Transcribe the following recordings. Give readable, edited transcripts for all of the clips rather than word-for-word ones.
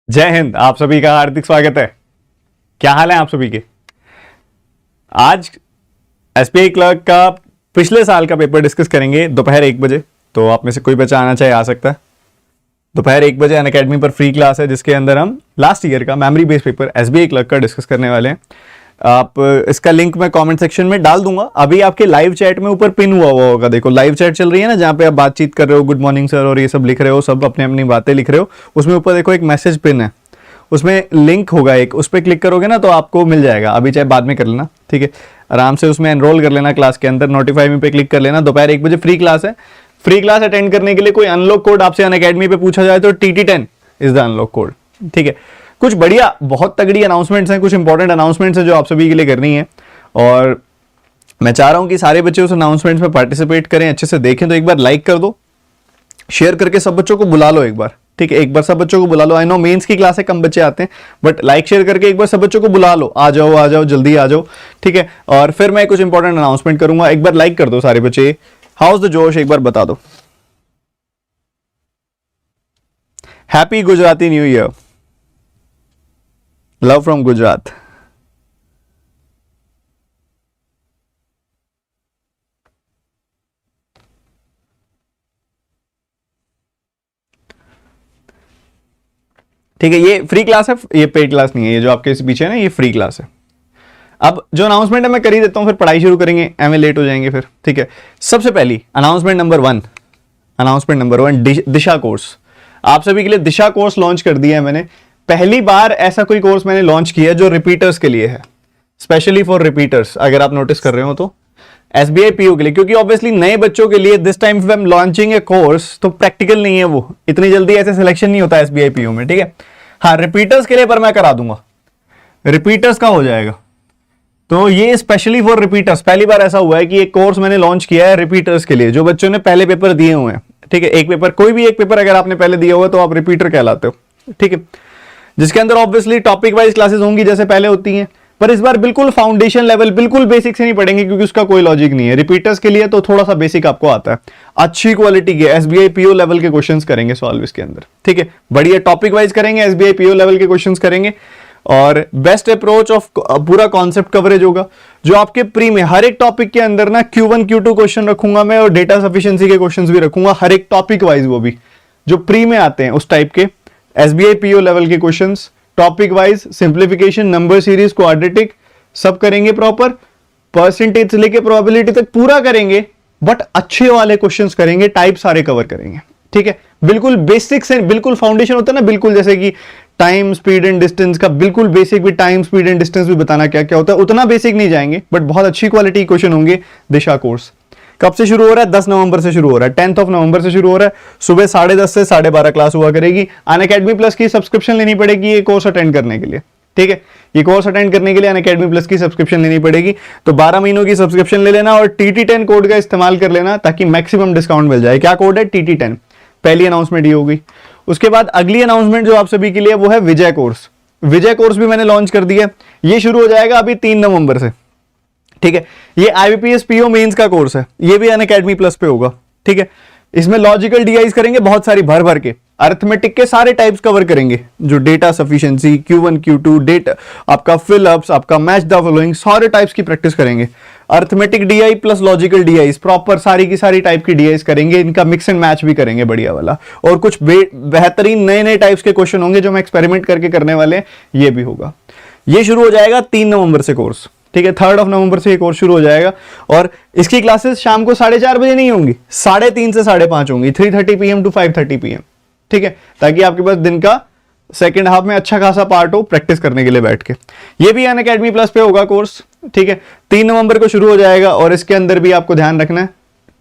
जय हिंद। आप सभी का हार्दिक स्वागत है। क्या हाल है आप सभी के? आज एसबीआई क्लर्क का पिछले साल का पेपर डिस्कस करेंगे दोपहर 1 बजे। तो आप में से कोई बच्चा आना चाहे आ सकता है। दोपहर 1 बजे अनअकैडमी पर फ्री क्लास है, जिसके अंदर हम लास्ट ईयर का memory based paper SBI clerk का डिस्कस करने वाले हैं। आप इसका लिंक मैं कमेंट सेक्शन में डाल दूंगा। अभी आपके लाइव चैट में ऊपर पिन हुआ होगा, देखो लाइव चैट चल रही है ना, जहां पे आप बातचीत कर रहे हो, गुड मॉर्निंग सर और ये सब लिख रहे हो, सब अपने अपनी बातें लिख रहे हो। उसमें ऊपर देखो एक मैसेज पिन है, उसमें लिंक होगा एक, उस पर क्लिक करोगे ना तो आपको मिल जाएगा। अभी चाहे बाद में कर लेना, ठीक है, आराम से उसमें एनरोल कर लेना क्लास के अंदर। नोटिफाई मी पे क्लिक कर लेना। दोपहर 1 बजे फ्री क्लास है। फ्री क्लास अटेंड करने के लिए कोई अनलॉक कोड आपसे अनअकैडमी पे पूछा जाए तो TT10 is the unlock code, ठीक है। कुछ बढ़िया बहुत तगड़ी अनाउंसमेंट्स हैं, कुछ इंपॉर्टेंट अनाउंसमेंट्स हैं जो आप सभी के लिए करनी है, और मैं चाह रहा हूं कि सारे बच्चे उस अनाउंसमेंट्स में पार्टिसिपेट करें, अच्छे से देखें। तो एक बार लाइक कर दो, शेयर करके सब बच्चों को बुला लो एक बार, ठीक है। एक बार सब बच्चों को बुला लो। आई नो मेंस की क्लास है, कम बच्चे आते हैं, बट लाइक शेयर करके एक बार सब बच्चों को बुला लो। आ जाओ जल्दी आ जाओ, ठीक है। और फिर मैं कुछ इंपॉर्टेंट अनाउंसमेंट करूंगा। एक बार लाइक कर दो सारे बच्चे। हाउस द जोश एक बार बता दो। Happy Gujarati new year, love from Gujarat. ठीक है, ये फ्री क्लास है, ये पेड क्लास नहीं है। ये जो आपके पीछे है ना, ये फ्री क्लास है। अब जो अनाउंसमेंट है मैं कर ही देता हूं, फिर पढ़ाई शुरू करेंगे, एमए लेट हो जाएंगे फिर, ठीक है। सबसे पहली अनाउंसमेंट नंबर 1 दिशा कोर्स। आप सभी के लिए दिशा कोर्स लॉन्च कर दिया है मैंने। पहली बार ऐसा कोई कोर्स मैंने लॉन्च किया है जो रिपीटर्स के लिए है, स्पेशली फॉर रिपीटर्स। अगर आप नोटिस कर रहे हो तो एसबीआई पीओ के लिए, क्योंकि ऑब्वियसली नए बच्चों के लिए this time I am launching A course, तो प्रैक्टिकल नहीं है वो, इतनी जल्दी ऐसे सिलेक्शन नहीं होता एसबीआई पीओ में, ठीक है। हाँ, रिपीटर्स के लिए पर मैं करा दूंगा, रिपीटर्स का हो जाएगा। तो ये स्पेशली फॉर रिपीटर्स, पहली बार ऐसा हुआ है कि एक कोर्स मैंने लॉन्च किया है रिपीटर्स के लिए, जो बच्चों ने पहले पेपर दिए हुए हैं, ठीक है। एक पेपर, कोई भी एक पेपर अगर आपने पहले दिया हुआ है तो आप रिपीटर कहलाते हो, ठीक है। जिसके अंदर ऑब्वियसली टॉपिक वाइज क्लासेस होंगी जैसे पहले होती हैं, पर इस बार बिल्कुल फाउंडेशन लेवल, बिल्कुल बेसिक से नहीं पढ़ेंगे, क्योंकि उसका कोई लॉजिक नहीं है। रिपीटर्स के लिए तो थोड़ा सा बेसिक आपको आता है। अच्छी क्वालिटी के एसबीआई पीओ लेवल के क्वेश्चंस करेंगे सॉल्व इसके अंदर, ठीक है। बढ़िया टॉपिक वाइज करेंगे, एसबीआई पीओ लेवल के क्वेश्चंस करेंगे, और बेस्ट अप्रोच ऑफ पूरा कॉन्सेप्ट कवरेज होगा। जो आपके प्री में हर एक टॉपिक के अंदर ना Q1 Q2 क्वेश्चन रखूंगा मैं, और डेटा सफिशिएंसी के क्वेश्चंस भी रखूंगा हर एक टॉपिक वाइज, वो भी जो प्री में आते हैं उस टाइप के एसबीआई पीओ लेवल के questions, topic wise, simplification, number series, quadratic, सब करेंगे प्रॉपर। परसेंटेज से लेके प्रोबेबिलिटी तक पूरा करेंगे, बट अच्छे वाले क्वेश्चंस करेंगे, टाइप सारे कवर करेंगे, ठीक है। बिल्कुल बेसिक से, बिल्कुल फाउंडेशन होता है ना, बिल्कुल जैसे कि टाइम स्पीड एंड डिस्टेंस का बिल्कुल बेसिक भी, टाइम स्पीड एंड डिस्टेंस भी बताना क्या क्या होता है, उतना बेसिक नहीं जाएंगे, बट बहुत अच्छी क्वालिटी क्वेश्चन होंगे। दिशा कोर्स कब से शुरू हो रहा है? 10 नवंबर से शुरू हो रहा है, 10th नवंबर से शुरू हो रहा है। सुबह 10:30 से 12:30 क्लास हुआ करेगी। अनअकैडमी प्लस की सब्सक्रिप्शन लेनी पड़ेगी ये कोर्स अटेंड करने के लिए, ठीक है। ये कोर्स अटेंड करने के लिए अनअकैडमी प्लस की सब्सक्रिप्शन लेनी पड़ेगी। तो 12 महीनों की सब्सक्रिप्शन ले लेना और TT10 कोड का इस्तेमाल कर लेना, ताकि मैक्सिमम डिस्काउंट मिल जाए। क्या कोड है? TT10। पहली अनाउंसमेंट ये होगी। उसके बाद अगली अनाउंसमेंट जो आप सभी के लिए वो है विजय कोर्स। विजय कोर्स भी मैंने लॉन्च कर दिया। ये शुरू हो जाएगा अभी 3 नवंबर से, ठीक है। ये IBPS PO मेंस का कोर्स है, ये भी अनअकैडमी प्लस पे होगा, ठीक है। इसमें लॉजिकल डीआईज करेंगे बहुत सारी, भर भर के अरिथमेटिक के सारे टाइप्स कवर करेंगे, जो data sufficiency, Q1 Q2, data आपका फिलअप्स, आपका मैच द फॉलोइंग, सारे टाइप्स की प्रैक्टिस करेंगे। Arithmetic DI plus logical DIs, proper सारी की सारी टाइप की डीआईज करेंगे। इनका मिक्स एंड मैच भी करेंगे बढ़िया वाला, और कुछ बेहतरीन नए नए टाइप्स के क्वेश्चन होंगे जो मैं एक्सपेरिमेंट करके करने वाले हैं, ये भी होगा। ये शुरू हो जाएगा 3 नवंबर से कोर्स, ठीक है। 3 नवंबर से ये कोर्स शुरू हो जाएगा, और इसकी क्लासेस शाम को 4:30 बजे नहीं होंगी, 3:30 से 5:30 होंगी, 3:30 PM to 5:30 PM, ठीक है। ताकि आपके पास दिन का सेकंड हाफ में अच्छा खासा पार्ट हो प्रैक्टिस करने के लिए बैठ के। ये भी अनअकैडमी प्लस पे होगा कोर्स, ठीक है। 3 नवंबर को शुरू हो जाएगा, और इसके अंदर भी आपको ध्यान रखना है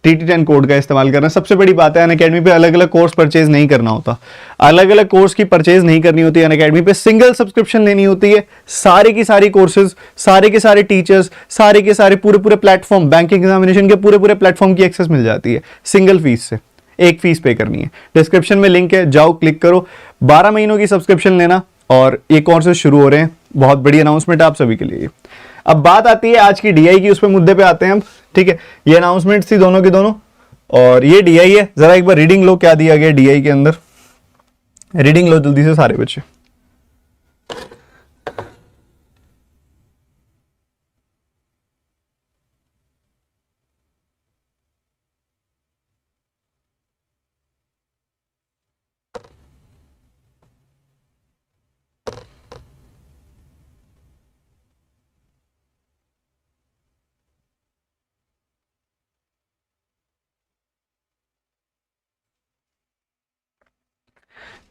TT10 कोड का इस्तेमाल करना। सबसे बड़ी बात है, अनअकैडमी पे अलग अलग कोर्स परचेज नहीं करना होता, अलग अलग कोर्स की परचेज नहीं करनी होती है। अनअकैडमी पे सिंगल सब्सक्रिप्शन लेनी होती है, सारे की सारी कोर्सेज, सारे के सारे टीचर्स, सारे के सारे पूरे प्लेटफॉर्म, बैंकिंग एग्जामिनेशन के पूरे प्लेटफॉर्म की एक्सेस मिल जाती है सिंगल फीस से। एक फीस पे करनी है, डिस्क्रिप्शन में लिंक है, जाओ क्लिक करो। 12 महीनों की सब्सक्रिप्शन लेना, और ये कोर्सेज शुरू हो रहे हैं। बहुत बड़ी अनाउंसमेंट है आप सभी के लिए। अब बात आती है आज की डीआई की, उस पर मुद्दे पे आते हैं हम, ठीक है। ये अनाउंसमेंट थी दोनों की दोनों, और ये डीआई है। जरा एक बार रीडिंग लो क्या दिया गया डीआई के अंदर, रीडिंग लो जल्दी से सारे बच्चे।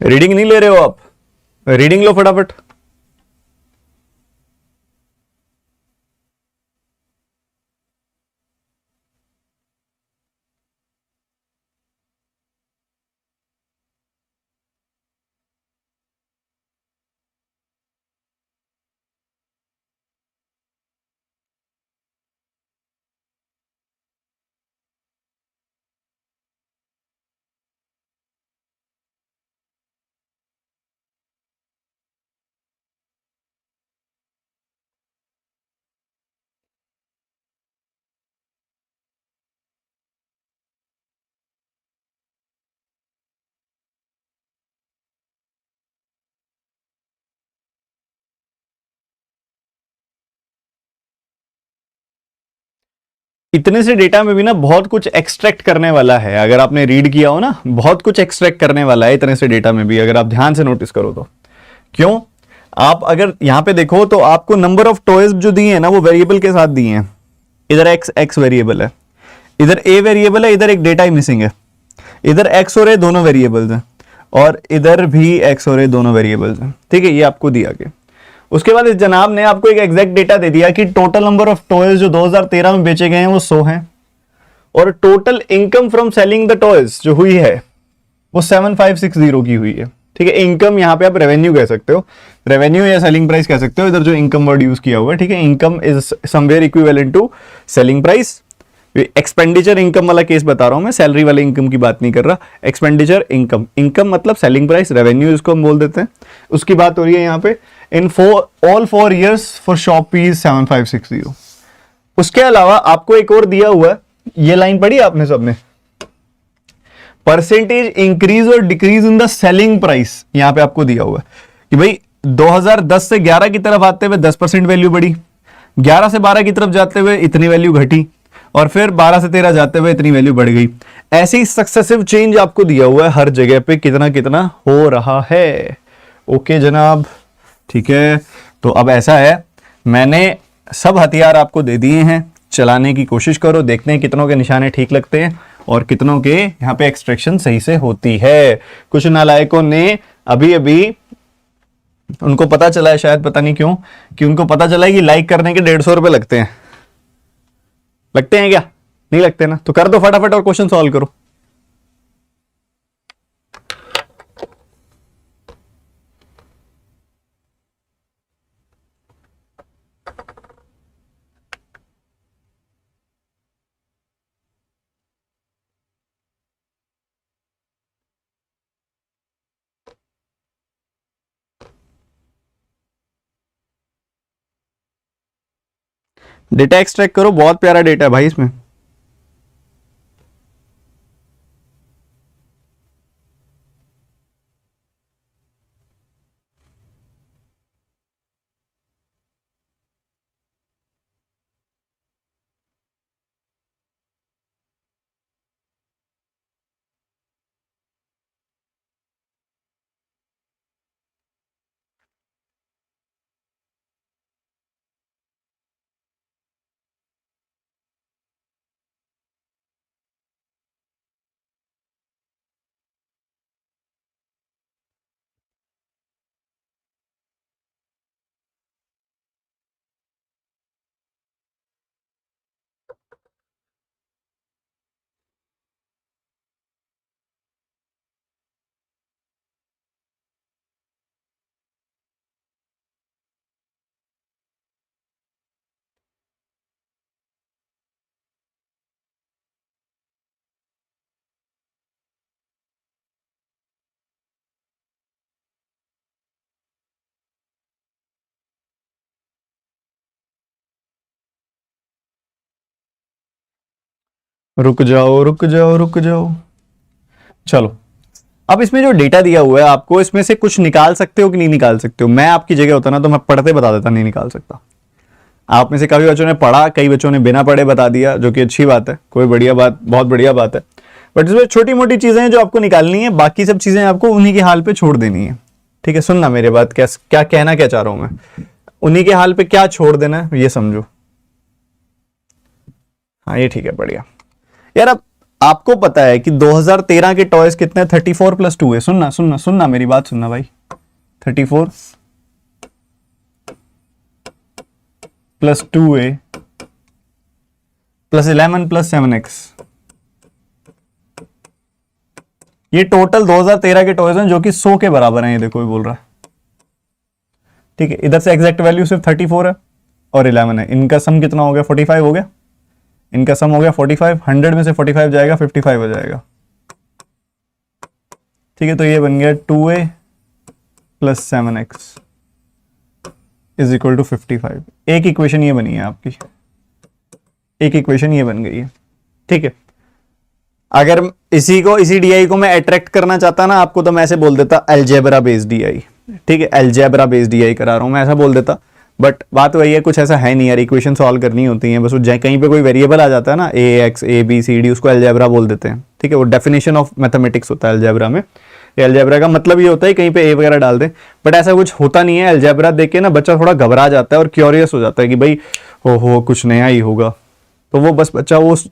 रीडिंग नहीं ले रहे हो आप? रीडिंग लो फटाफट। इतने से डेटा में भी ना बहुत कुछ एक्सट्रैक्ट करने वाला है। अगर आपने रीड किया हो ना, बहुत कुछ एक्सट्रैक्ट करने वाला है इतने से डेटा में भी, अगर आप ध्यान से नोटिस करो तो। क्यों? आप अगर यहां पे देखो तो आपको नंबर ऑफ टॉयज जो दिए हैं ना, वो वेरिएबल के साथ दिए हैं। इधर एक्स वेरिएबल है, इधर ए वेरिएबल है, इधर एक डेटा ही मिसिंग है। इधर एक्स और ए दोनों वेरिएबल्स हैं, और इधर भी एक्स और ए दोनों वेरिएबल्स हैं। ठीक है, ये आपको दिया गया। उसके बाद इस जनाब ने आपको एक एग्जैक्ट डेटा दे दिया कि टोटल नंबर ऑफ टॉयज जो 2013 में बेचे गए हैं वो 100 हैं, और total income from selling the toys जो हुई है वो 7560 की हुई है। ठीक है, इनकम यहां पे आप रेवेन्यू कह सकते हो, रेवेन्यू या सेलिंग प्राइस कह सकते हो। इधर जो इनकम वर्ड यूज किया हुआ है, ठीक है, income is somewhere equivalent to selling price. Expenditure income वाला केस बता रहा हूं मैं, सैलरी वाले इनकम की बात नहीं कर रहा। एक्सपेंडिचर इनकम, इनकम मतलब सेलिंग प्राइस, रेवेन्यू इसको हम बोल देते हैं, उसकी बात हो रही है यहाँ पे। In all 4 years for shoppies 7560। उसके अलावा आपको एक और दिया हुआ है, ये लाइन पढ़ी आपने सबने, परसेंटेज इंक्रीज और decrease in the selling price. यहां पे आपको दिया हुआ है कि भाई 2010 से 11 की तरफ आते हुए 10% वैल्यू बढ़ी, 11 से 12 की तरफ जाते हुए इतनी वैल्यू घटी, और फिर 12 से 13 जाते हुए इतनी वैल्यू बढ़ गई। ऐसे ही सक्सेसिव चेंज आपको दिया हुआ है हर जगह पे, कितना कितना हो रहा है। ओके जनाब, ठीक है। तो अब ऐसा है, मैंने सब हथियार आपको दे दिए हैं, चलाने की कोशिश करो, देखते हैं कितनों के निशाने ठीक लगते हैं और कितनों के यहाँ पे एक्सट्रैक्शन सही से होती है। कुछ नालायकों ने अभी अभी, उनको पता चला है शायद, पता नहीं क्यों, कि उनको पता चला है कि लाइक करने के 150 रुपए लगते हैं। लगते हैं क्या? नहीं लगते ना? तो कर दो फटाफट और क्वेश्चन सॉल्व करो। डेटा एक्सट्रैक्ट करो, बहुत प्यारा डेटा है भाई इसमें। रुक जाओ रुक जाओ रुक जाओ। चलो, अब इसमें जो डेटा दिया हुआ है आपको, इसमें से कुछ निकाल सकते हो कि नहीं निकाल सकते हो? मैं आपकी जगह होता ना तो मैं पढ़ते बता देता, नहीं निकाल सकता। आप में से काफी बच्चों ने पढ़ा, कई बच्चों ने बिना पढ़े बता दिया, जो कि अच्छी बात है, कोई बढ़िया बात, बहुत बढ़िया बात है। बट इसमें छोटी मोटी चीजें हैं जो आपको निकालनी है, बाकी सब चीजें आपको उन्हीं के हाल पे छोड़ देनी है। ठीक है, सुनना मेरे बात, क्या कहना क्या चाह रहा हूं मैं, उन्हीं के हाल पे क्या छोड़ देना है ये समझो। हाँ ये ठीक है, बढ़िया। यार अब आपको पता है कि 2013 के टॉयज कितने, 34 प्लस 2 है। सुनना सुनना सुनना मेरी बात सुनना भाई, 34 plus 2a plus 11 plus 7x, ये टोटल 2013 के टॉयज हैं जो कि 100 के बराबर हैं। ये देखो ये बोल रहा है, ठीक है। इधर से एग्जैक्ट वैल्यू सिर्फ 34 है और 11 है। इनका सम कितना हो गया, 45 हो गया। इनका सम हो गया 45, 100 में से 45 जाएगा, 55 हो जाएगा, ठीक है। तो ये बन गया 2a plus 7x is equal to 55। एक इक्वेशन ये बनी है आपकी, एक इक्वेशन ये बन गई है, ठीक है। अगर इसी DI को मैं अट्रैक्ट करना चाहता ना आपको, तो मैं ऐसे बोल देता अलजेब्रा बेस्ड DI, ठीक है। अलजेब्रा बेस्ड DI करा रहा हूं मैं, ऐसा बोल देता। बट बात वही है, कुछ ऐसा है नहीं यार, इक्वेशन सॉल्व करनी होती है बस। कहीं पे कोई वेरिएबल आ जाता है ना, AX ABCD, उसको अलजेब्रा बोल देते हैं, ठीक है। वो डेफिनेशन ऑफ मैथमेटिक्स होता है अलजेब्रा में। अलजेब्रा का मतलब ये होता है कहीं पे ए वगैरह डाल दें, बट ऐसा कुछ होता नहीं है। अलजेब्रा देख के ना बच्चा थोड़ा घबरा जाता है और क्यूरियस हो जाता है कि भाई हो कुछ नया ही होगा, तो वो बस बच्चा वो उस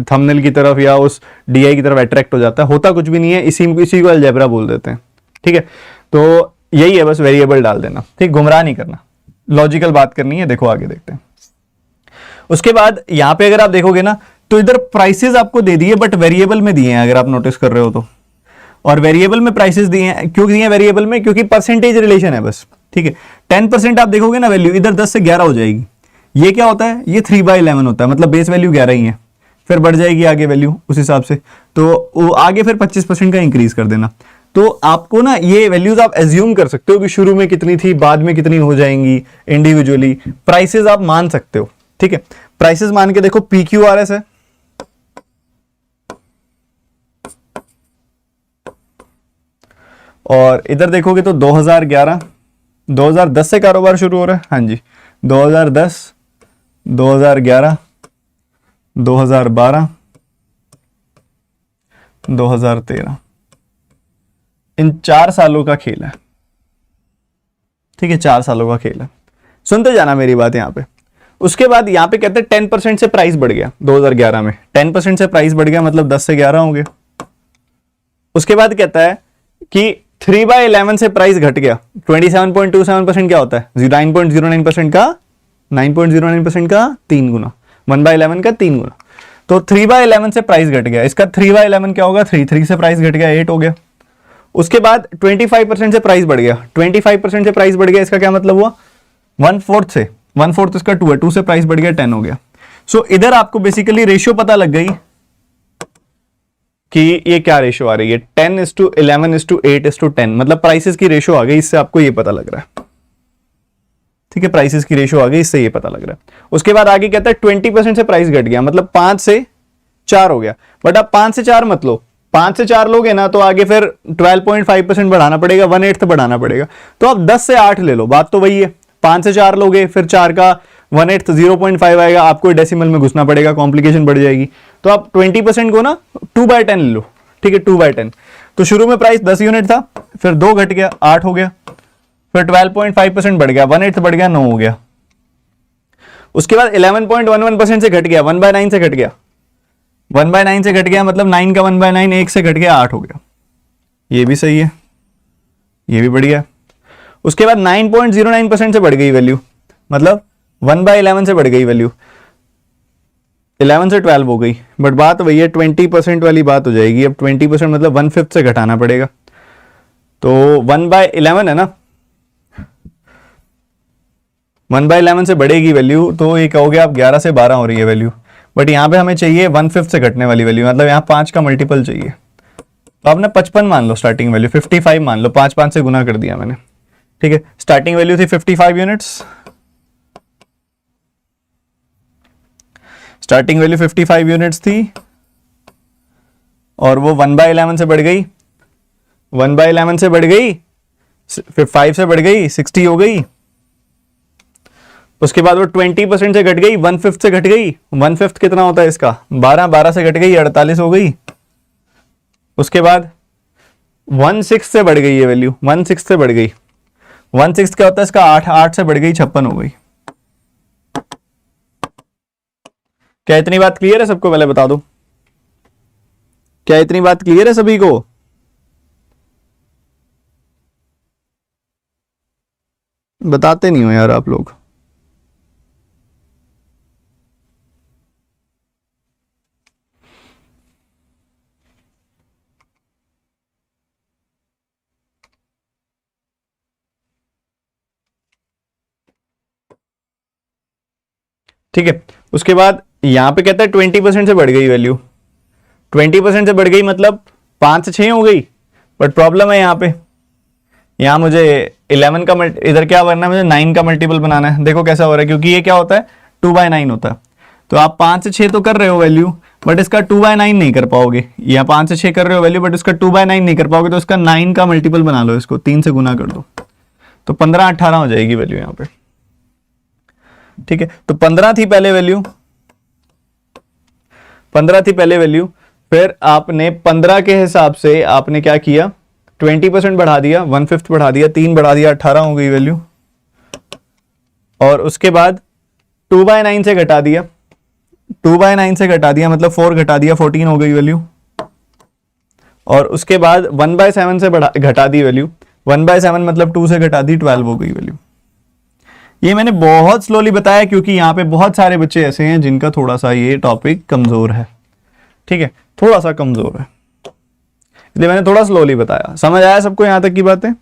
थंबनेल की तरफ या उस DI की तरफ अट्रैक्ट हो जाता है। होता कुछ भी नहीं है, इसी को अलजेब्रा बोल देते हैं, ठीक है। तो यही है, बस वेरिएबल डाल देना, ठीक, गुमराह नहीं करना, लॉजिकल बात करनी है। देखो आगे देखते हैं। उसके बाद यहां पे अगर आप देखोगे ना, तो इधर प्राइसेस आपको दे दिए बट वेरिएबल में दिए हैं, अगर आप नोटिस कर रहे हो तो। और वेरिएबल में प्राइसेस दिए हैं, क्यों दिए हैं वेरिएबल में, क्योंकि परसेंटेज रिलेशन है बस, ठीक है। 10% आप देखोगे ना वैल्यू, इधर 10 से 11 हो जाएगी। ये क्या होता है, ये 3/11 होता है, मतलब बेस वैल्यू 11 ही है, फिर बढ़ जाएगी आगे वैल्यू उस हिसाब से। तो वो आगे फिर 25% का इंक्रीज कर देना। तो आपको ना ये वैल्यूज आप एज्यूम कर सकते हो कि शुरू में कितनी थी, बाद में कितनी हो जाएंगी इंडिविजुअली। प्राइसेस आप मान सकते हो, ठीक है। प्राइसेस मान के देखो, PQRS है, और इधर देखोगे तो 2010 से कारोबार शुरू हो रहा है। हाँ जी, 2010, 2011, 2012, 2013, इन 4 सालों का खेल है, ठीक है। 4 सालों का खेल है, सुनते जाना मेरी बात यहां पे। उसके बाद यहां पे कहते हैं 10% से प्राइस बढ़ गया 2011 में, 10% से प्राइस बढ़ गया मतलब 10 से 11 हो गया। उसके बाद कहता है कि 3/11 से प्राइस घट गया, 27.27% क्या होता है, 9.09% का 9.09% का 3 गुना, 1/11 का 3 गुना। तो 3/11 से प्राइस घट गया, इसका 3/11 क्या होगा, 3 से प्राइस घट गया, 8 हो गया। उसके बाद 25% से प्राइस बढ़ गया, 25% से प्राइस बढ़ गया, इसका क्या मतलब हुआ, 1/4 से, 1/4 इसका 2 है, 2 से प्राइस बढ़ गया, 10 हो गया। सो इधर आपको बेसिकली रेशियो पता लग गई कि ये क्या रेशियो आ रही है, 10:11:8:10, मतलब प्राइसेस की रेशियो आ गई, इससे आपको ये पता लग रहा है, ठीक है। प्राइसेस की रेशियो आ गई, इससे ये पता लग रहा है। उसके बाद आगे कहता है 20% से प्राइस घट गया, मतलब 5 से 4 हो गया। बट आप 5 से 4 मत लो, 5 से 4 लोगे ना तो आगे फिर 12.5% बढ़ाना पड़ेगा, 1/8 बढ़ाना पड़ेगा। तो आप 10 से 8 ले लो, बात तो वही है। 5 से 4 लोगे, फिर 4 का 1/8 0.5 आएगा, आपको डेसिमल में घुसना पड़ेगा, कॉम्प्लिकेशन बढ़ जाएगी। तो आप 20% को ना 2/10 ले लो, ठीक है, 2/10। तो शुरू में प्राइस 10 यूनिट था, फिर 2 घट गया, 8 हो गया, फिर 12.5% बढ़ गया, 1/8 बढ़ गया, 9 हो गया। उसके बाद 11.11% से घट गया, 1/9 से घट गया, 1/9 से घट गया, मतलब 9 का 1/9 1 से घट गया, 8 हो गया। ये भी सही है, ये भी बढ़िया। उसके बाद 9.09% से बढ़ गई वैल्यू, मतलब 1/11 से बढ़ गई वैल्यू, 11 से 12 हो गई। बट बात वही है, 20% वाली बात हो जाएगी। अब 20% मतलब 1/5 से घटाना पड़ेगा, तो 1/11 है ना, 1/11 से बढ़ेगी वैल्यू, तो ये कहोगे आप 11 से 12 हो रही है वैल्यू। बट यहां पे हमें चाहिए 1/5 से घटने वाली वैल्यू, मतलब यहां 5 का मल्टीपल चाहिए। तो आपने 55 मान लो स्टार्टिंग वैल्यू, 55 मान लो, 5 से गुना कर दिया मैंने, ठीक है। स्टार्टिंग वैल्यू थी 55 यूनिट्स, स्टार्टिंग वैल्यू 55 यूनिट्स थी, और वो 1/11 से बढ़ गई, 1/11 से बढ़ गई, फिर 5 से बढ़ गई, 60 हो गई। उसके बाद वो 20% से घट गई, 1/5 से घट गई, 1/5 कितना होता है इसका, 12 से घट गई, 48 हो गई। उसके बाद 1/6 से बढ़ गई ये वैल्यू, 1/6 से बढ़ गई, 1/6 क्या होता है इसका, 8 से बढ़ गई, 56 हो गई। क्या इतनी बात क्लियर है सबको, पहले बता दो। क्या इतनी बात क्लियर है सभी को? बताते नहीं हो यार आप लोग। ठीक है, उसके बाद यहां पे कहता है 20% से बढ़ गई वैल्यू। 20% से बढ़ गई मतलब 5 से 6 हो गई, बट प्रॉब्लम है यहाँ पे, यहाँ मुझे 11 का इधर क्या बनना है, मुझे 9 का मल्टीपल बनाना है। देखो कैसा हो रहा है, क्योंकि ये क्या होता है 2/9 होता है। तो आप 5 से 6 तो कर रहे हो वैल्यू, बट इसका 2/9 नहीं कर पाओगे। यहाँ 5 से 6 कर रहे हो वैल्यू, बट इसका 2/9 नहीं कर पाओगे, तो इसका 9 का मल्टीपल बना लो, इसको 3 से गुना कर दो, तो 15-18 हो जाएगी वैल्यू यहाँ पे। ठीक है, तो 15 थी पहले वैल्यू, 15 थी पहले वैल्यू, फिर आपने 15 के हिसाब से आपने क्या किया, 20% बढ़ा दिया, 1/5 बढ़ा दिया, 3 बढ़ा दिया, 18 हो गई वैल्यू। और उसके बाद 2/9 से घटा दिया, 2/9 से घटा दिया मतलब 4 घटा दिया, 14 हो गई वैल्यू। और उसके बाद 1/7 से घटा दी वैल्यू, 1/7 मतलब 2 से घटा दी, 12 हो गई वैल्यू। ये मैंने बहुत स्लोली बताया, क्योंकि यहां पे बहुत सारे बच्चे ऐसे हैं जिनका थोड़ा सा ये टॉपिक कमजोर है। ठीक है, थोड़ा सा कमजोर है, इसलिए मैंने थोड़ा स्लोली बताया। समझ आया सबको यहां तक की बातें?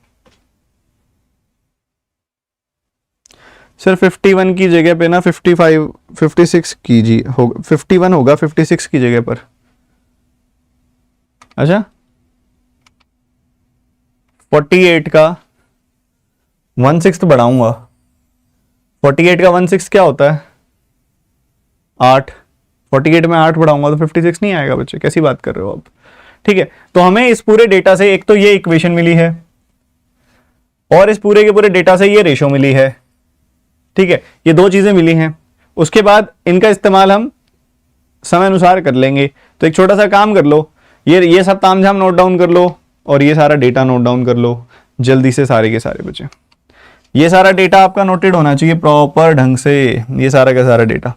सर 51 की जगह पे ना 55 56 कीजिए, होगा 51 होगा 56 की जगह पर। अच्छा, 48 का 1/6 बढ़ाऊंगा। 48 का 1/6 क्या होता है? 8। 48 में 8 बढ़ाऊंगा तो 56 नहीं आएगा बच्चे, कैसी बात कर रहे हो आप? ठीक है, तो हमें इस पूरे डेटा से एक तो ये इक्वेशन मिली है, और इस पूरे के पूरे डेटा से ये रेशो मिली है। ठीक है, ये दो चीजें मिली हैं। उसके बाद इनका इस्तेमाल हम समय अनुसार कर लेंगे। तो एक छोटा सा काम कर लो, ये सब तामझाम नोट डाउन कर लो, और ये सारा डेटा नोट डाउन कर लो जल्दी से, सारे के सारे बच्चे। ये सारा डेटा आपका नोटेड होना चाहिए प्रॉपर ढंग से, ये सारा का सारा डेटा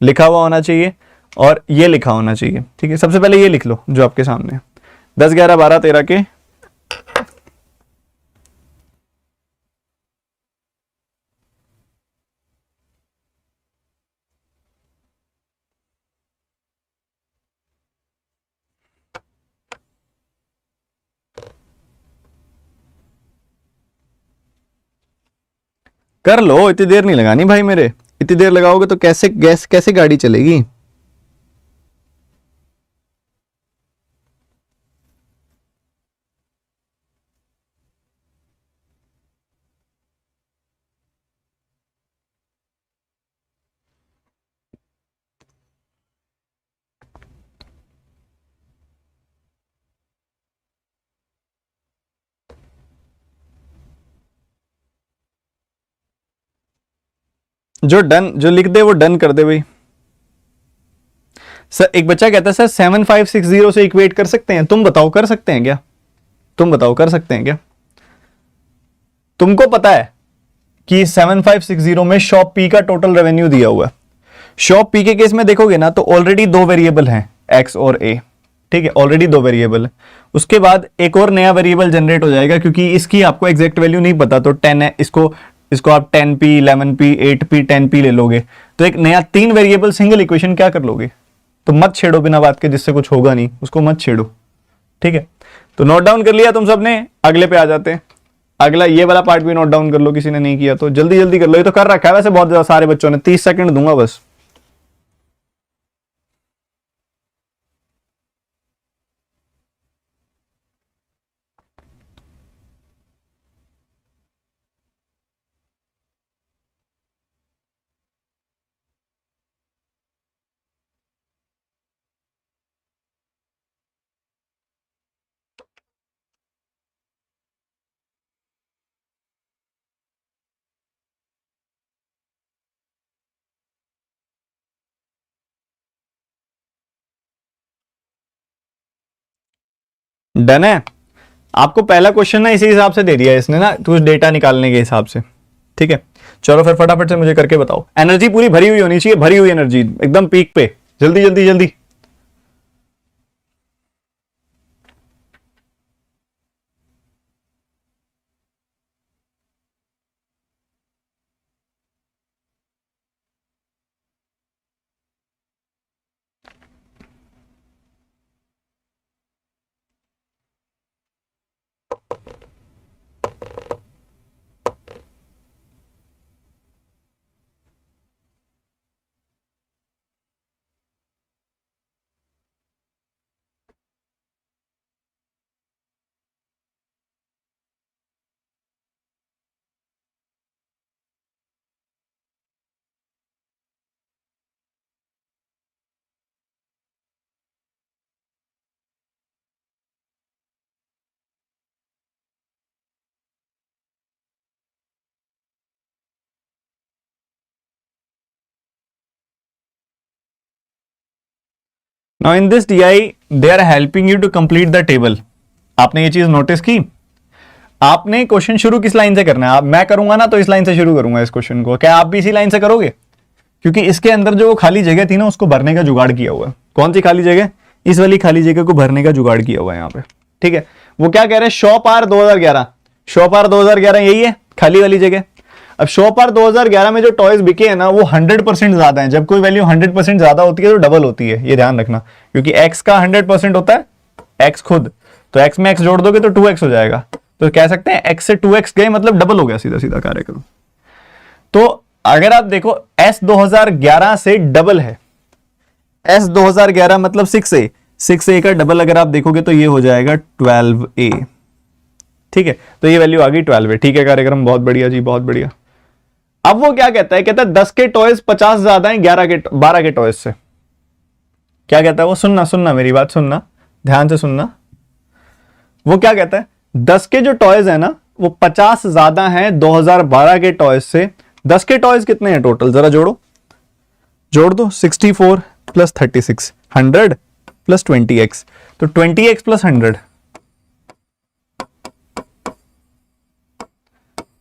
लिखा हुआ होना चाहिए, और ये लिखा होना चाहिए। ठीक है, सबसे पहले ये लिख लो जो आपके सामने है, 10, 11, 12, 13 के कर लो, इतनी देर नहीं लगानी भाई मेरे, इतनी देर लगाओगे तो कैसे गाड़ी चलेगी? जो लिख दे वो डन कर दे भाई। सर एक बच्चा कहता है सर 7560 से इक्वेट कर सकते हैं, तुम बताओ कर सकते हैं क्या? तुम बताओ कर सकते हैं क्या? तुमको पता है कि 7560 में शॉप पी का टोटल रेवेन्यू दिया हुआ है। शॉप पी के केस में देखोगे ना तो ऑलरेडी दो वेरिएबल हैं, एक्स और ए। ठीक है, ऑलरेडी दो वेरिएबल है। उसके बाद एक और नया वेरिएबल जनरेट हो जाएगा, क्योंकि इसकी आपको एग्जैक्ट वैल्यू नहीं पता, तो 10 है, इसको आप 10p 11p 8p 10p ले लोगे, तो एक नया 3 वेरिएबल सिंगल इक्वेशन क्या कर लोगे? तो मत छेड़ो बिना बात के, जिससे कुछ होगा नहीं उसको मत छेड़ो। ठीक है, तो नोट डाउन कर लिया तुम सबने? अगले पे आ जाते हैं। अगला ये वाला पार्ट भी नोट डाउन कर लो, किसी ने नहीं किया तो जल्दी जल्दी कर लो। ये तो कर रखा है वैसे बहुत ज्यादा सारे बच्चों ने, 30 सेकंड दूंगा बस। डन है? आपको पहला क्वेश्चन ना इसी हिसाब से दे दिया है इसने ना, तो डेटा निकालने के हिसाब से। ठीक है, चलो फिर फटाफट से मुझे करके बताओ। एनर्जी पूरी भरी हुई होनी चाहिए, भरी हुई एनर्जी एकदम पीक पे, जल्दी जल्दी जल्दी। Now in this DI they are helping you to complete the table. आपने ये चीज नोटिस की? आपने क्वेश्चन शुरू किस लाइन से करना है? आप, मैं करूंगा ना तो इस लाइन से शुरू करूंगा इस क्वेश्चन को, क्या आप भी इसी लाइन से करोगे? क्योंकि इसके अंदर जो खाली जगह थी ना उसको भरने का जुगाड़ किया हुआ है। कौन सी खाली जगह? इस वाली खाली जगह को भरने का जुगाड़ किया हुआ है यहाँ पे, ठीक है। वो क्या कह रहे हैं? शॉप आर 2011, शॉप आर 2011 यही है खाली वाली जगह। अब शॉप आर 2011 में जो टॉयज बिके हैं ना वो 100% ज्यादा है। जब कोई वैल्यू 100% ज्यादा होती है तो डबल होती है, ये ध्यान रखना, क्योंकि x का 100% होता है, x खुद, तो x में x जोड़ दोगे तो 2x हो जाएगा। तो कह सकते हैं x से 2x गए मतलब डबल हो गया, सीधा सीधा कार्यक्रम। तो अगर आप देखो S 2011 से डबल है, S 2011 मतलब 6A, 6A का डबल अगर आप देखोगे तो ये हो जाएगा 12A, ठीक है। तो ये वैल्यू आ गई 12A, ठीक है कार्यक्रम, बहुत बढ़िया जी, बहुत बढ़िया। अब वो क्या कहता है? कहता है 10 के टॉयज 50 ज्यादा हैं 12 के टॉयज से। क्या कहता है वो? सुनना मेरी बात सुनना, ध्यान से सुनना। वो क्या कहता है? 10 के जो टॉयज है ना वो 50 ज्यादा हैं 2012 के टॉयज से। 10 के टॉयज कितने हैं टोटल? जरा जोड़ दो 64 प्लस 36, 100 प्लस 20x, तो 20x प्लस 100,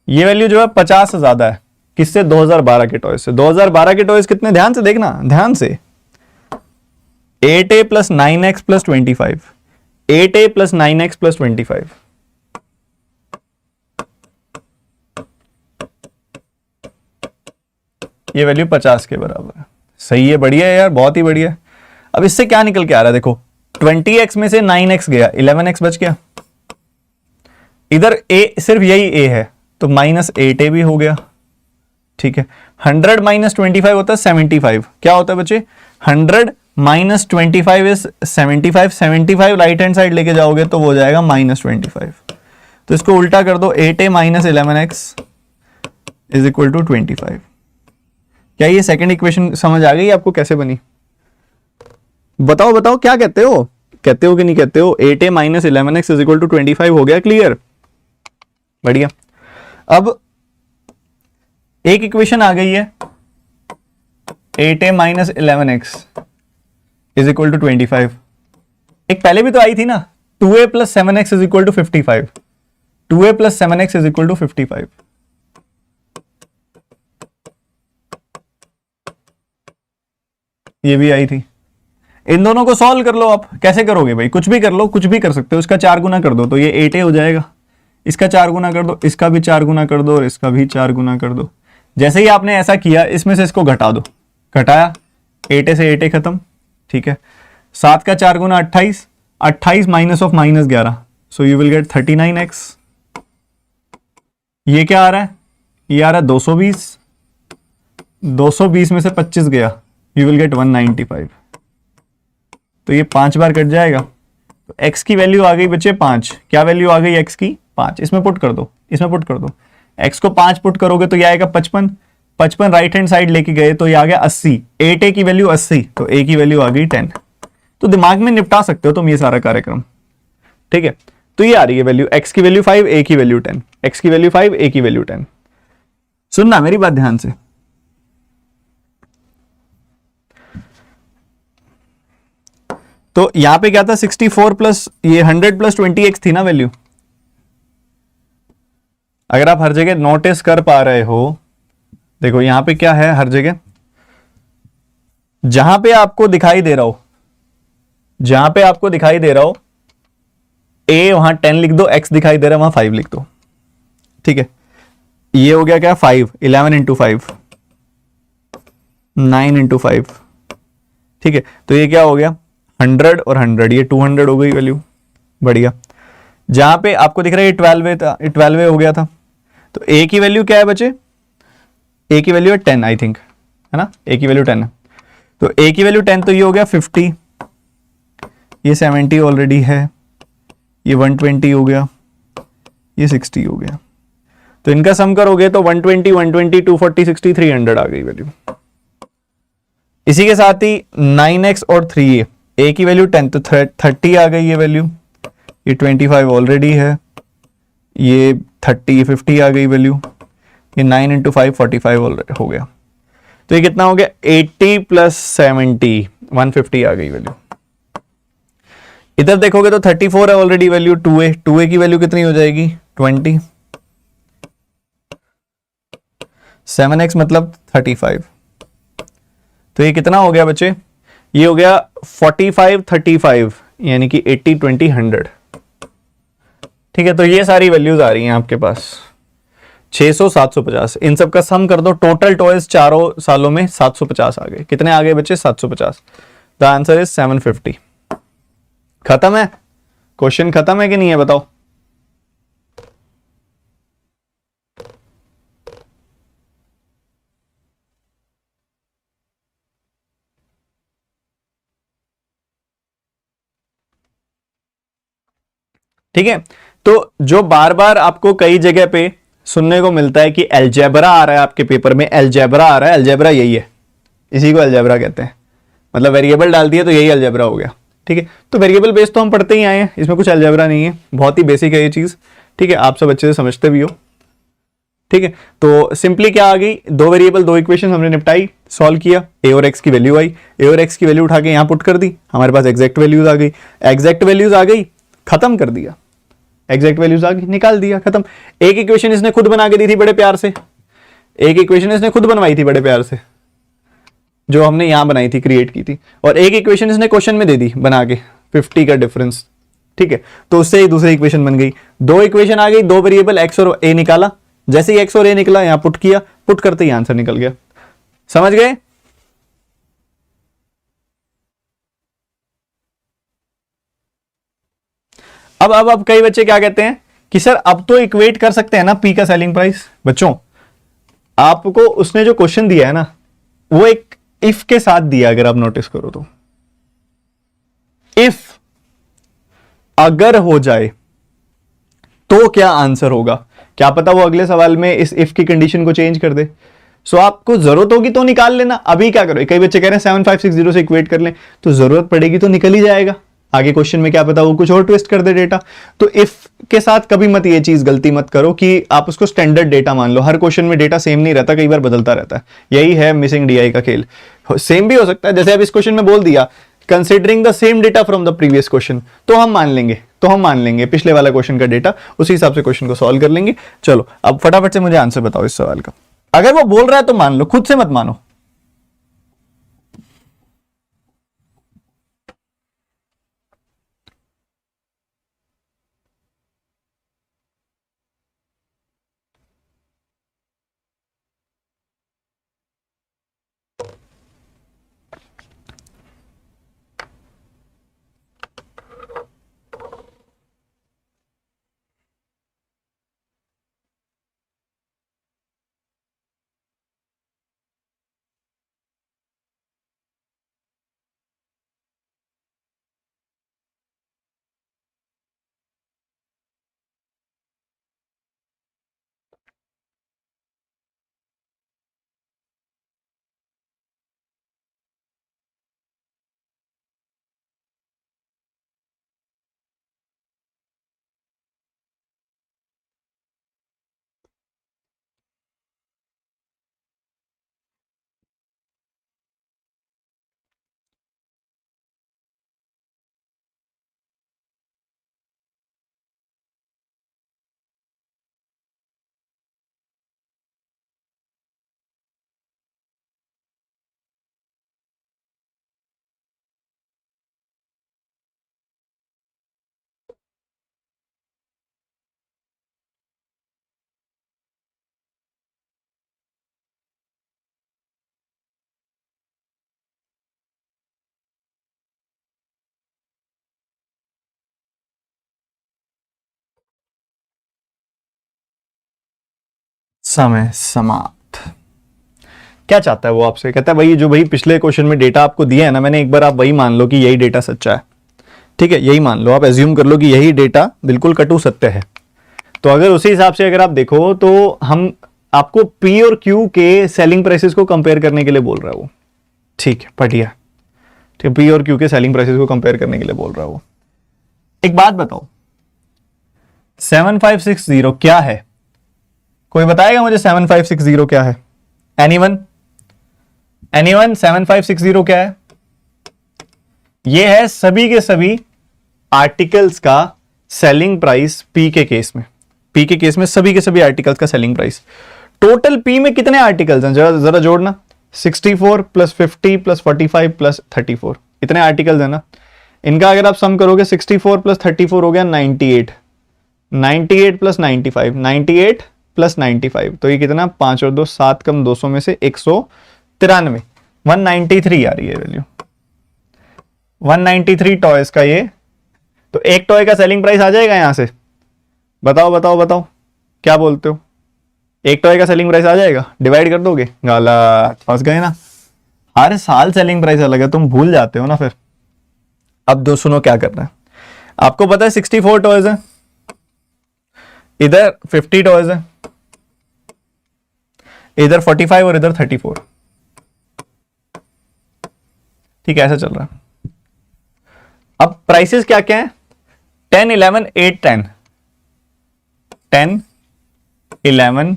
ये वैल्यू जो है 50 से ज्यादा है। किससे? 2012 के टॉयज से। 2012 के टॉयज कितने? ध्यान से देखना, ध्यान से। 8A plus 9x plus 25, 8A plus 9x plus 25, ये वैल्यू 50 के बराबर है। सही है, बढ़िया है यार, बहुत ही बढ़िया। अब इससे क्या निकल के आ रहा है? देखो 20x में से 9x गया, 11x बच गया। इधर a सिर्फ यही a है तो माइनस 8A भी हो गया, ठीक है। 100 माइनस 25 होता है 75, क्या होता है बच्चे? 100 minus 25 is 75, 75 right hand side लेके जाओगे तो वो हो जाएगा माइनस 25। तो इसको उल्टा कर दो, 8A minus 11x is equal to 25। क्या ये सेकंड इक्वेशन समझ आ गई आपको कैसे बनी? बताओ क्या कहते हो कि नहीं कहते हो? 8A minus 11x is equal to 25 हो गया, क्लियर, बढ़िया। अब एक इक्वेशन आ गई है 8A minus 11x is equal to 25। एक पहले भी तो आई थी ना, 2A plus 7x is equal to 55, 2A plus 7x is equal to 55। ये भी आई थी। इन दोनों को सॉल्व कर लो आप। कैसे करोगे भाई? कुछ भी कर लो, कुछ भी कर सकते हो। इसका 4 गुना कर दो तो ये 8A हो जाएगा, इसका 4 गुना कर दो, इसका भी 4 गुना कर दो और इसका भी 4 गुना कर दो। जैसे ही आपने ऐसा किया इसमें से इसको घटा दो, घटाया 8A से 8A खत्म, ठीक है। 7 का 4 गुना 28, 28 minus of minus 11, so you will get 39x। ये क्या आ रहा है? ये आ रहा है 220, 220 में से 25 गया, यू विल गेट 195। तो ये 5 बार कट जाएगा, तो x की वैल्यू आ गई बच्चे 5। क्या वैल्यू आ गई x की? 5। इसमें पुट कर दो, इसमें पुट कर दो। x को 5 पुट करोगे तो ये आएगा 55, 55 राइट हैंड साइड लेके गए तो ये आ गया 80। 8A की वैल्यू 80, तो a की वैल्यू आ गई 10। तो दिमाग में निपटा सकते हो तुम ये सारा कार्यक्रम, ठीक है। तो ये आ रही है वैल्यू, x की वैल्यू 5, a की वैल्यू 10, x की वैल्यू 5, a की वैल्यू 10। सुनना मेरी बात ध्यान से। तो यहां पे क्या था? 64 प्लस ये 100 प्लस 20x थी ना वैल्यू। अगर आप हर जगह नोटिस कर पा रहे हो, देखो यहां पे क्या है, हर जगह जहां पे आपको दिखाई दे रहा हो, जहां पे आपको दिखाई दे रहा हो a वहां 10 लिख दो, x दिखाई दे रहा है वहां 5 लिख दो, ठीक है। ये हो गया क्या? 5, 11 इंटू 5, 9 इंटू 5, ठीक है। तो ये क्या हो गया? 100 और 100, ये 200 हो गई वैल्यू, बढ़िया। जहां पे आपको दिख रहा है ये 12 था, 12 हो गया था। तो a की वैल्यू क्या है बच्चे? a की वैल्यू है 10 आई थिंक, है ना, a की वैल्यू 10 है। तो a की वैल्यू 10, तो ये हो गया 50, ये 70 ऑलरेडी है, ये 120 हो गया, ये 60 हो गया। तो इनका सम करोगे तो 120, 120, 240, 60, 300 आ गई वैल्यू। इसी के साथ ही 9x और 3a, a की वैल्यू 10 तो 30 आ गई ये वैल्यू, ये 25 ऑलरेडी है, ये 30, 50 आ गई वैल्यू, ये 9 इंटू 5 45 ऑलरेडी हो गया। तो ये कितना हो गया? 80 प्लस 70 150 आ गई वैल्यू। इधर देखोगे तो 34 है ऑलरेडी वैल्यू, 2a की वैल्यू कितनी हो जाएगी 20, 7x मतलब 35, तो ये कितना हो गया बच्चे, ये हो गया 45 35 यानी कि 80 20 100। ठीक है, तो ये सारी वैल्यूज आ रही हैं आपके पास 600 750, इन सब का सम कर दो, टोटल टॉयज चारों सालों में 750 आ गए। कितने आ गए बच्चे 750। The answer is 750। खत्म है क्वेश्चन, खत्म है कि नहीं है बताओ। ठीक है, तो जो बार बार आपको कई जगह पे सुनने को मिलता है कि अलजेब्रा आ रहा है आपके पेपर में, अलजेब्रा आ रहा है, अलजेब्रा यही है, इसी को अलजेब्रा कहते हैं, मतलब वेरिएबल डाल दिया तो यही अलजेब्रा हो गया। ठीक है, तो वेरिएबल बेस तो हम पढ़ते ही आए हैं, इसमें कुछ अलजेब्रा नहीं है, बहुत ही बेसिक है ये चीज। ठीक है, आप सब अच्छे से समझते भी हो। ठीक है, तो सिंपली क्या आ गई, दो वेरिएबल दो इक्वेशन हमने निपटाई, सॉल्व किया, ए और एक्स की वैल्यू आई, ए और एक्स की वैल्यू उठा के यहां पुट कर दी, हमारे पास एग्जैक्ट वैल्यूज आ गई, एग्जैक्ट वैल्यूज आ गई, खत्म कर दिया, एग्जैक्ट वैल्यूज आ गई, निकाल दिया, खत्म। एक इक्वेशन इसने खुद बना के दी थी बड़े प्यार से, एक इक्वेशन इसने खुद बनवाई थी बड़े प्यार से, जो हमने यहां बनाई थी, क्रिएट की थी, और एक इक्वेशन इसने क्वेश्चन में दे दी बना के 50 का डिफरेंस। ठीक है, तो उससे ही दूसरी इक्वेशन बन गई, दो इक्वेशन आ गई, दो वेरिएबल एक्स और ए निकाला, जैसे ही एक्स और ए निकला यहां पुट किया, पुट करते ही आंसर निकल गया। समझ गए। अब कई बच्चे क्या कहते हैं कि सर अब तो इक्वेट कर सकते हैं ना पी का सेलिंग प्राइस। बच्चों आपको उसने जो क्वेश्चन दिया है ना, वो एक इफ के साथ दिया, अगर आप नोटिस करो तो, इफ अगर हो जाए तो क्या आंसर होगा, क्या पता वो अगले सवाल में इस इफ की कंडीशन को चेंज कर दे। सो आपको जरूरत होगी तो निकाल लेना, अभी क्या करो, कई बच्चे कह रहे हैं 7560 से इक्वेट कर लें, तो जरूरत पड़ेगी तो निकल ही जाएगा, आगे क्वेश्चन में क्या पता वो कुछ और ट्विस्ट कर दे डेटा। तो इफ के साथ कभी मत ये चीज गलती मत करो कि आप उसको स्टैंडर्ड डेटा मान लो, हर क्वेश्चन में डेटा सेम नहीं रहता, कई बार बदलता रहता है, यही है मिसिंग डीआई का खेल। सेम भी हो सकता है, जैसे अब इस क्वेश्चन में बोल दिया considering the same data from the previous question, तो हम मान लेंगे पिछले वाला क्वेश्चन का डेटा, उसी हिसाब से क्वेश्चन को सॉल्व कर लेंगे। चलो अब फटाफट से मुझे आंसर बताओ इस सवाल का, अगर वो बोल रहा है तो मान लो, खुद से मत मानो। समय समाप्त। क्या चाहता है वो आपसे, कहता है भाई जो भाई पिछले क्वेश्चन में डेटा आपको दिया है ना मैंने, एक बार आप वही मान लो कि यही डेटा सच्चा है। ठीक है, यही मान लो, आप एज्यूम कर लो कि यही डेटा बिल्कुल कटु सत्य है। तो अगर उसी हिसाब से अगर आप देखो तो हम आपको पी और क्यू के सेलिंग प्राइसेस को कंपेयर करने के लिए बोल रहा है वो। ठीक है, बढ़िया। ठीक है, पी और क्यू के सेलिंग प्राइसेस को कंपेयर करने के लिए बोल रहा है वो। एक बात बताओ 7560 क्या है, कोई बताएगा मुझे 7560 क्या है? एनीवन 7560 क्या है? ये है सभी के सभी आर्टिकल्स का सेलिंग प्राइस पी के केस में, पी के केस में सभी के सभी आर्टिकल्स का सेलिंग प्राइस। टोटल पी में कितने आर्टिकल्स हैं, जरा जरा जोड़ना, 64 प्लस 50 प्लस 45 प्लस 34, इतने आर्टिकल्स हैं ना। इनका अगर आप सम करोगे 64 प्लस 34 हो गया 98, 98 प्लस 95, 98 प्लस 95, तो ये कितना, 5 और 2 7 कम 200 में से 193, 193 आ रही है वैल्यू, 193 टॉयज का ये। तो एक टॉय का सेलिंग प्राइस आ जाएगा यहां से, बताओ बताओ बताओ, क्या बोलते हो, एक टॉय का सेलिंग प्राइस आ जाएगा, डिवाइड कर दोगे, गलत, फंस गए ना। हर साल सेलिंग प्राइस अलग है, तुम भूल जाते हो ना फिर। अब दो सुनो क्या करना है, आपको पता है 64 टॉयज है, इधर 50 टॉयज है, इधर 45 और इधर 34, ठीक है, ऐसा चल रहा है। अब प्राइसेस क्या क्या है, 10 11 8 10, 10 11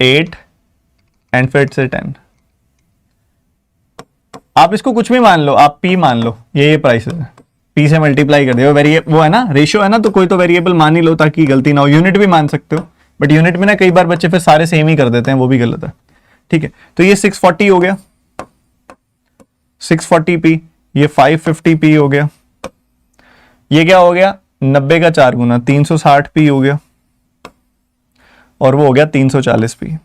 8 एंड फिर से 10। आप इसको कुछ भी मान लो, आप पी मान लो, ये प्राइसेस है, पी से मल्टीप्लाई कर दिया, वो है ना, रेशियो है ना, तो कोई तो वेरिएबल मान ही लो ताकि गलती ना हो। यूनिट भी मान सकते हो, बट यूनिट में ना कई बार बच्चे फिर सारे सेम ही कर देते हैं, वो भी गलत है, ठीक है। तो ये 640 हो गया, 640 पी, ये 550 पी हो गया, ये क्या हो गया 90 का 4 गुना 360 पी हो गया, और वो हो गया 340 पी।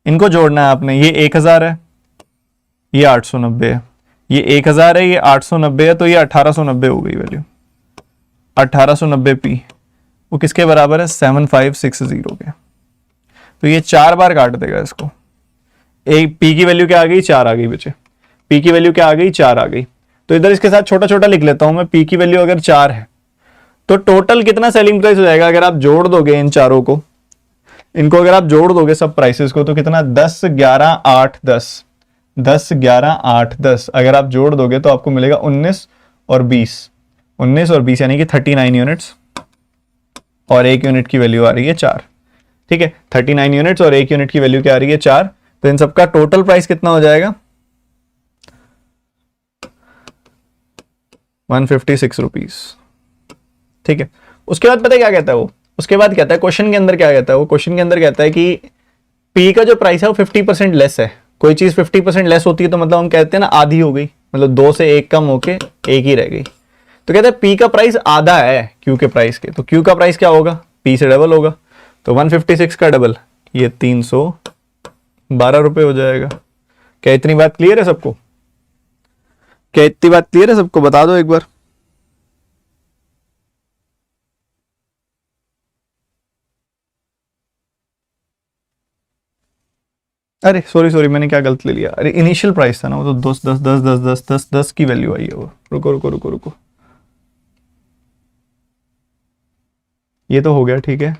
इनको जोड़ना है आपने, ये 1000 है, ये 890 है, ये 1000 है, ये 890 है, तो ये 1890 हो गई वैल्यू, 1890 पी। वो किसके बराबर है, 7560 के। तो ये 4 बार काट देगा इसको, एक पी की वैल्यू क्या आ गई, 4 आ गई बच्चे, पी की वैल्यू क्या आ गई, 4 आ गई। तो इधर इसके साथ छोटा छोटा लिख लेता हूं मैं, पी की वैल्यू अगर 4 है तो टोटल कितना सेलिंग प्राइस हो जाएगा, अगर आप जोड़ दोगे इन चारों को, इनको अगर आप जोड़ दोगे सब प्राइसेस को, तो कितना, 10 11 8 10, 10 11 8 10, अगर आप जोड़ दोगे तो आपको मिलेगा 19 और 20, 19 और 20 यानी कि 39 यूनिट्स, और एक यूनिट की वैल्यू आ रही है 4, ठीक है, 39 यूनिट्स और एक यूनिट की वैल्यू क्या आ रही है 4। तो इन सबका टोटल प्राइस कितना हो जाएगा, 156 रुपीज, ठीक है। उसके बाद पता है क्या कहता है वो, उसके बाद कहता है क्वेश्चन के अंदर क्या कहता है वो, क्वेश्चन के अंदर कहता है कि पी का जो प्राइस है वो 50% लेस है। कोई चीज 50% लेस होती है तो मतलब हम कहते हैं ना आधी हो गई, मतलब 2 से 1 कम होके 1 ही रह गई। तो कहते हैं पी का प्राइस आधा है क्यू के प्राइस के, तो क्यू का प्राइस क्या होगा, पी से डबल होगा, तो 156 का डबल ये 312 रुपए हो जाएगा। क्या इतनी बात क्लियर है सबको, क्या इतनी बात क्लियर है सबको, बता दो एक बार। अरे सॉरी सॉरी, मैंने क्या गलत ले लिया, अरे इनिशियल प्राइस था ना वो, तो 10 10 10 10 10 10 10 की वैल्यू आई है वो। रुको रुको रुको रुको, ये तो हो गया, ठीक है।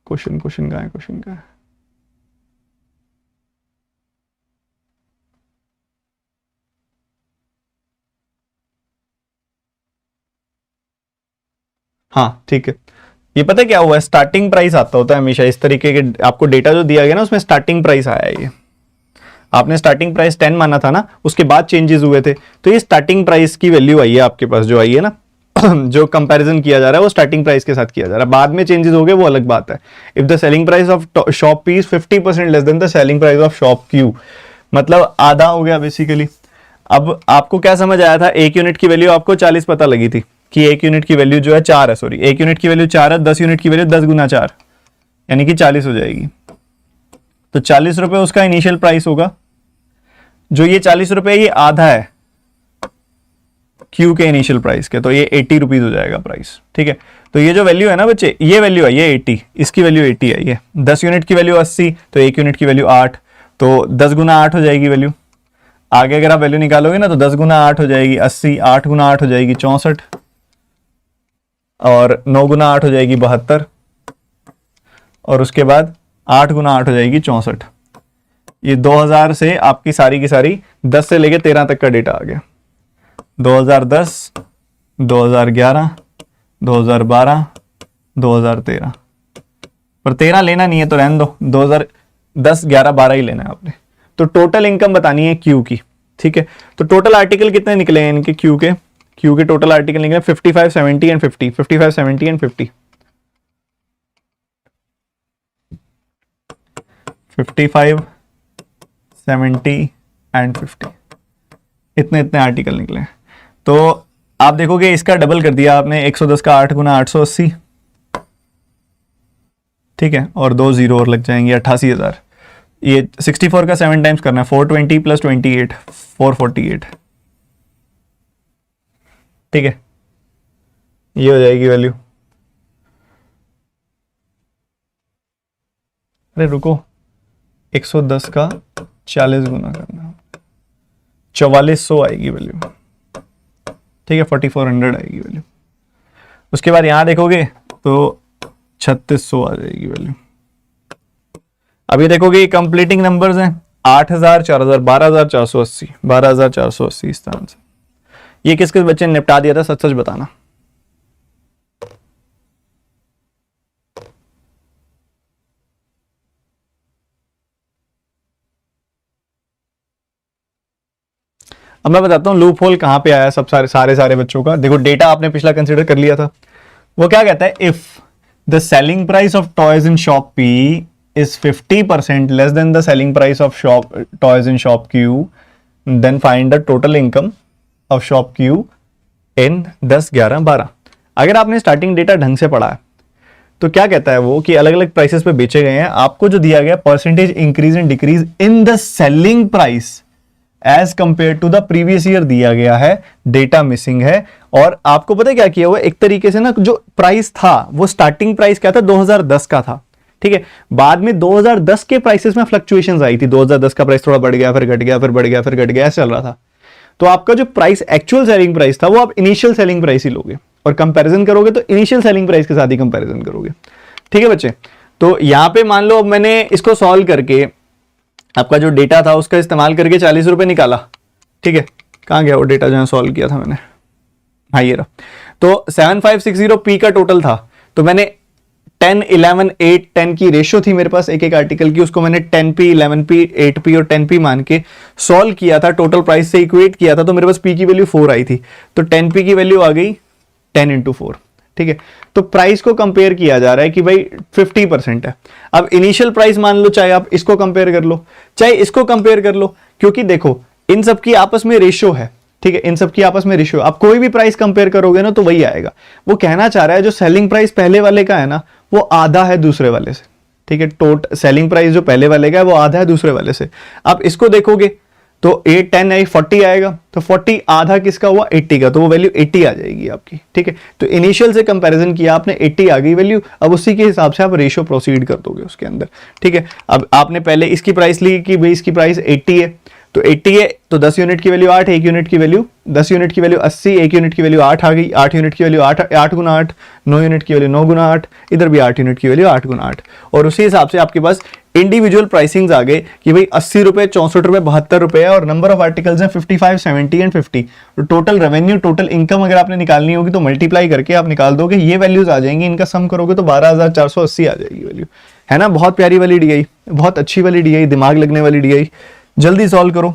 क्वेश्चन क्वेश्चन का है, क्वेश्चन का है, हाँ ठीक है। ये पता है क्या हुआ है, स्टार्टिंग प्राइस आता होता है हमेशा इस तरीके के, आपको डेटा जो दिया गया ना उसमें स्टार्टिंग प्राइस आया है, ये आपने स्टार्टिंग प्राइस 10 माना था ना, उसके बाद चेंजेस हुए थे, तो ये स्टार्टिंग प्राइस की वैल्यू आई है आपके पास, जो आई है ना जो कंपैरिजन किया जा रहा है वो स्टार्टिंग प्राइस के साथ किया जा रहा है, बाद में चेंजेस हो गए वो अलग बात है। If the selling price of shop P is 50% less than the selling price of shop Q, मतलब आधा हो गया बेसिकली। अब आपको क्या समझ आया था, एक यूनिट की वैल्यू आपको 40 पता लगी थी कि एक यूनिट की वैल्यू जो है 4 है, सॉरी एक यूनिट की वैल्यू 4 है, 10 यूनिट की वैल्यू 10 गुना 4 यानी कि 40 हो जाएगी। तो 40 रुपए उसका इनिशियल प्राइस होगा, जो ये 40 रुपए ये आधा है क्यू के इनिशियल प्राइस के, तो ये 80 रुपीज हो जाएगा प्राइस, ठीक है। तो ये जो वैल्यू है ना बच्चे, ये वैल्यू है ये 80, इसकी वैल्यू 80 है, ये 10 यूनिट की वैल्यू 80, तो एक यूनिट की वैल्यू 8, तो 10 गुना 8 हो जाएगी वैल्यू। आगे अगर आप वैल्यू निकालोगे ना तो 10 गुना 8 हो जाएगी 80, 8 गुना 8 हो जाएगी 64, और 9 गुना 8 हो जाएगी 72, और उसके बाद 8 गुना 8 हो जाएगी 64। ये 2000 से आपकी सारी की सारी 10 से लेके 13 तक का डेटा आ गया। 2010, 2011, 2012, 2013, पर 13 लेना नहीं है तो रहने दो, 2010, 11, 12 ही लेना है आपने। तो टोटल इनकम बतानी है क्यू की, ठीक है, तो टोटल आर्टिकल कितने निकले हैं इनके क्यू के टोटल आर्टिकल निकले 55, 70 एंड 50, 55, 70 एंड 50, 55, 70 एंड 50, इतने इतने आर्टिकल निकले हैं। तो आप देखोगे इसका डबल कर दिया आपने, 110 का 8 गुना 880, ठीक है, और 2 जीरो और लग जाएंगे, 88,000। ये 64 का 7 टाइम्स करना है, 420 प्लस 28, 448, ठीक है, ये हो जाएगी वैल्यू। अरे रुको, 110 का 40 गुना करना, 4400 आएगी वैल्यू, ठीक है, 4400 आएगी वैल्यू। उसके बाद यहां देखोगे तो 3600 आ जाएगी वैल्यू। अब ये देखोगे ये कंप्लीटिंग नंबर्स हैं, 8000, 4000, 12480, 12480 इस तरह से। ये किस किस बच्चे ने निपटा दिया था, सच सच बताना। अब मैं बताता हूं लूप होल कहां पे आया सब सारे बच्चों का। देखो डेटा आपने पिछला कंसीडर कर लिया था, वो क्या कहता है, if the selling price of toys in shop P is 50% less than the selling price of shop toys in shop Q, then find the total income of shop Q in 10, 11, 12। अगर आपने starting data ढंग से पढ़ा है तो क्या कहता है वो कि अलग अलग प्राइसेस पे बेचे गए हैं, आपको जो दिया गया percentage increase and decrease in the selling price as compare to the previous year दिया गया है, डेटा मिसिंग है। और आपको पता है क्या किया हुआ, एक तरीके से ना जो प्राइस था वो स्टार्टिंग प्राइस क्या था, 2010 का था, ठीक है, बाद में 2010 के प्राइसेस में फ्लक्चुएशंस आई थी, 2010 का प्राइस थोड़ा बढ़ गया, फिर घट गया, फिर बढ़ गया, फिर घट गया, ऐसा चल रहा था। तो आपका जो प्राइस एक्चुअल सेलिंग प्राइस था वो आप इनिशियल सेलिंग प्राइस ही लोगे, और कंपैरिजन करोगे तो इनिशियल सेलिंग प्राइस के साथ ही कंपैरिजन करोगे, ठीक है बच्चे। तो यहां पे मान लो अब मैंने इसको सॉल्व करके आपका जो डेटा था उसका इस्तेमाल करके 40 रुपए निकाला, ठीक है, कहां गया वो डेटा जहां सॉल्व किया था मैंने, हाँ ये रहा। तो 7560 का टोटल था, तो मैंने 10, 11, 8, 10 की रेशियो थी मेरे पास एक एक आर्टिकल की, उसको मैंने 10p, 11p, 8p और 10p मान के सॉल्व किया था, टोटल प्राइस से इक्वेट किया था, तो मेरे पास p की वैल्यू 4 आई थी, तो 10p की वैल्यू आ गई 10 इंटू 4, ठीक है। तो प्राइस को कंपेयर किया जा रहा है कि भाई 50% है। अब इनिशियल प्राइस मान लो, चाहे आप इसको कंपेयर कर लो चाहे इसको कंपेयर कर लो, क्योंकि देखो इन सब की आपस में रेशियो है, ठीक है, इन सब की आपस में रेशियो, आप कोई भी प्राइस कंपेयर करोगे ना तो वही आएगा। वो कहना चाह रहा है जो सेलिंग प्राइस पहले वाले का है ना वो आधा है दूसरे वाले से, ठीक है, टोटल सेलिंग प्राइस जो पहले वाले का है वो आधा है दूसरे वाले से। आप इसको देखोगे तो 8, 10 आई 40 आएगा, तो 40 आधा किसका हुआ, 80 का, तो वो वैल्यू 80 आ जाएगी आपकी, ठीक है। तो इनिशियल से कंपैरिजन किया आपने, 80 आ गई वैल्यू, अब उसी के हिसाब से आप रेशियो प्रोसीड कर दोगे उसके अंदर, ठीक है। अब आपने पहले इसकी प्राइस ली कि भाई इसकी प्राइस 80 है, तो 80 है तो 10 यूनिट की वैल्यू 8, 1 यूनिट की वैल्यू 10 यूनिट की वैल्यू 80, 1 यूनिट की वैल्यू 8 आ गई, 8 यूनिट की वैल्यू 8, 8 गुना 8, 9 यूनिट की वैल्यू 9 गुना 8, इधर भी 8 यूनिट की वैल्यू 8 गुना 8, और उसी हिसाब से आपके पास इंडिविजुअल प्राइसिंग्स आ गए कि भाई 80 रुपए, 64 रुपए, 72 रुपए है, और नंबर ऑफ आर्टिकल्स हैं 55, 70 एंड 50। तो टोटल रेवेन्यू, टोटल इनकम अगर आपने निकालनी होगी तो मल्टीप्लाई करके आप निकाल दोगे, ये वैल्यूज आ जाएंगी, इनका सम करोगे तो 12,480 आ जाएगी वैल्यू, है ना। बहुत प्यारी वाली डीआई, बहुत अच्छी वाली डीआई, दिमाग लगने वाली डीआई, जल्दी सॉल्व करो।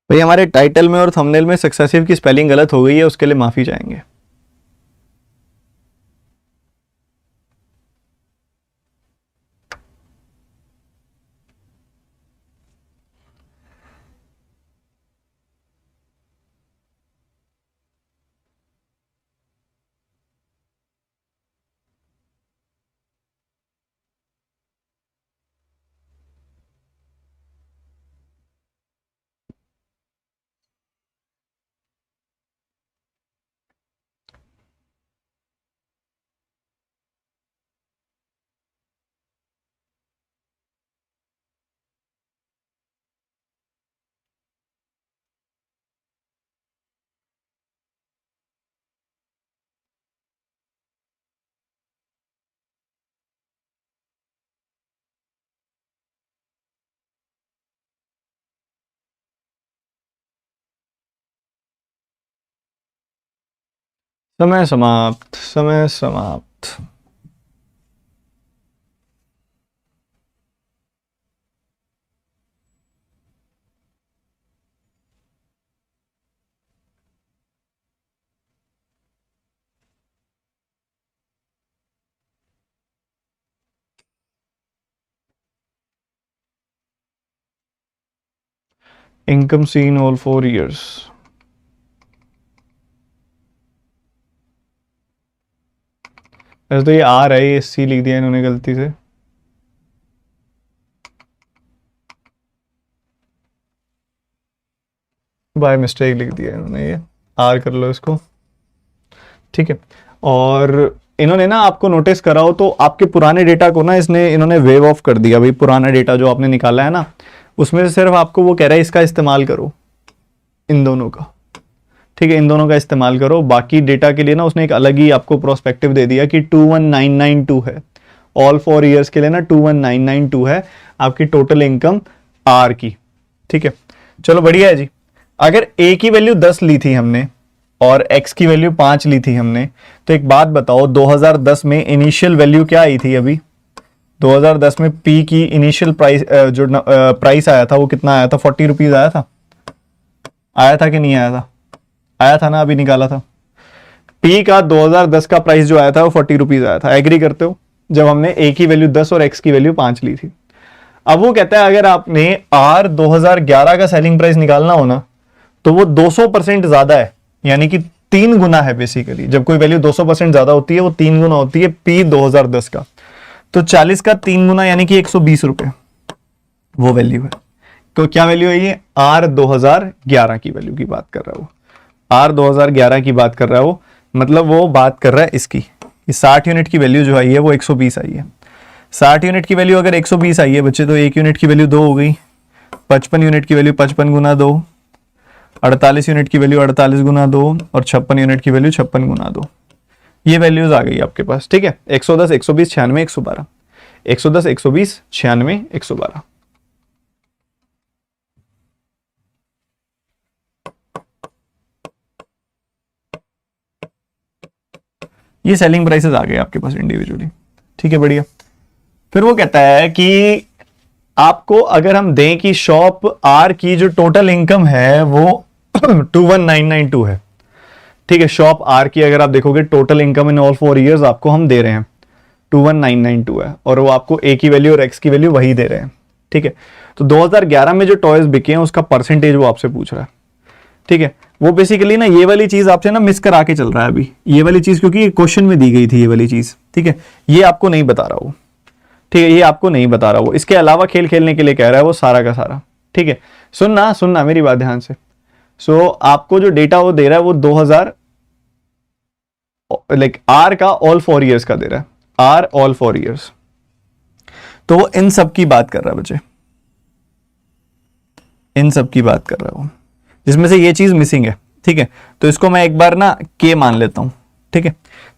भाई हमारे टाइटल में और थंबनेल में सक्सेसिव की स्पेलिंग गलत हो गई है, उसके लिए माफी चाहेंगे। समय समाप्त, समय समाप्त। Income seen all 4 years। वैसे तो ये आर है, ये सी लिख दिया इन्होंने गलती से। बाय मिस्टेक लिख दिया इन्होंने, ये आर कर लो इसको, ठीक है। और इन्होंने ना आपको नोटिस करा हो तो आपके पुराने डेटा को ना इन्होंने वेव ऑफ कर दिया। भाई पुराना डेटा जो आपने निकाला है ना, उसमें से सिर्फ आपको वो कह रहा है इसका इस्तेमाल करो, इन दोनों का, ठीक है, इन दोनों का इस्तेमाल करो। बाकी डेटा के लिए ना उसने एक अलग ही आपको प्रोस्पेक्टिव दे दिया कि 21992 है, ऑल 4 years के लिए ना 21992 है आपकी टोटल इनकम आर की, ठीक है। चलो बढ़िया है जी। अगर ए की वैल्यू 10 ली थी हमने और एक्स की वैल्यू 5 ली थी हमने, तो एक बात बताओ, 2010 में इनिशियल वैल्यू क्या आई थी? अभी 2010 में पी की इनिशियल प्राइस जो प्राइस आया था वो कितना आया था? 40 रुपीज आया था, आया था कि नहीं आया था? आया था ना, अभी निकाला था। पी का 2010 का प्राइस जो आया था वो 40 रुपीज आया था। एग्री करते हो? जब हमने ए की वैल्यू 10 और एक्स की वैल्यू 5 ली थी। अब वो कहता है अगर आपने आर 2011 का सेलिंग प्राइस निकालना हो ना, तो वो 200% ज्यादा है, यानी कि 3 गुना है बेसिकली। जब कोई वैल्यू 200% ज्यादा होती है वो 3 गुना होती है पी 2010 का। तो 40 का 3 गुना यानी कि 120 रुपए वो वैल्यू है। तो क्या वैल्यू है ये? आर 2011 की वैल्यू की बात कर रहा है वो, आर 2011 की बात कर रहा है वो, मतलब वो बात कर रहा है इसकी 60 यूनिट की वैल्यू जो आई है वो 120 आई है। 60 यूनिट की वैल्यू अगर 120 आई है बच्चे, तो 1 यूनिट की वैल्यू 2 हो गई, 55 यूनिट की वैल्यू 55 गुना 2, 48 यूनिट की वैल्यू 48 गुना 2 और 56 यूनिट की वैल्यू 56 गुना 2। ये वैल्यूज आ गई आपके पास, ठीक है। 110, 120, 96, 112, 110, 120, 96, 112। ये सेलिंग प्राइसेस आ गए आपके पास इंडिविजुअली, ठीक है, बढ़िया। फिर वो कहता है कि आपको अगर हम दें कि शॉप आर की जो टोटल इनकम है वो 21992 है, ठीक है। शॉप आर की अगर आप देखोगे total income in all 4 years आपको हम दे रहे हैं 21992 है, और वो आपको ए की वैल्यू और एक्स की वैल्यू वही दे रहे हैं, ठीक है। तो 2011 में जो टॉयज बिके हैं उसका परसेंटेज वो आपसे पूछ रहा है, ठीक है। वो बेसिकली ना ये वाली चीज आपसे ना मिस करा के चल रहा है अभी, ये वाली चीज, क्योंकि क्वेश्चन में दी गई थी ये वाली चीज, ठीक है। ये आपको नहीं बता रहा वो, ठीक है, ये आपको नहीं बता रहा वो, इसके अलावा खेल खेलने के लिए कह रहा है वो सारा का सारा, ठीक है। सुनना मेरी बात ध्यान से। सो आपको जो डेटा वो दे रहा है वो 2000 लाइक आर का ऑल 4 years का दे रहा है, आर ऑल 4 years। तो वो इन सब की बात कर रहा है बच्चे, इन सब की बात कर रहा है वो, जिसमें से ये चीज मिसिंग है, ठीक है। तो इसको मैं एक बार ना के मान लेता हूं, ठीक है।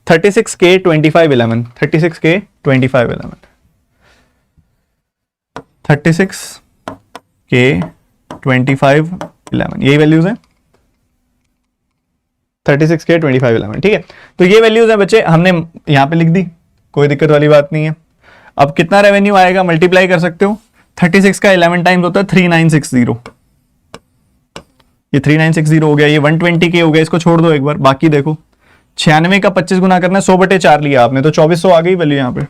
36K 2511, 36K 2511, 36K 2511, यही वैल्यूज हैं, 36K 2511, ठीक है। तो ये वैल्यूज हैं बच्चे, हमने यहां पे लिख दी, कोई दिक्कत वाली बात नहीं है। अब कितना रेवेन्यू आएगा मल्टीप्लाई कर सकते हो, 36 का 11 टाइम्स होता है 3960, ये 3960 हो गया, ये 120K हो गया, इसको छोड़ दो एक बार, बाकी देखो 96 का 25 गुना करना है, 100/4 लिया आपने तो 2400 आ गई वैल्यू यहां पे।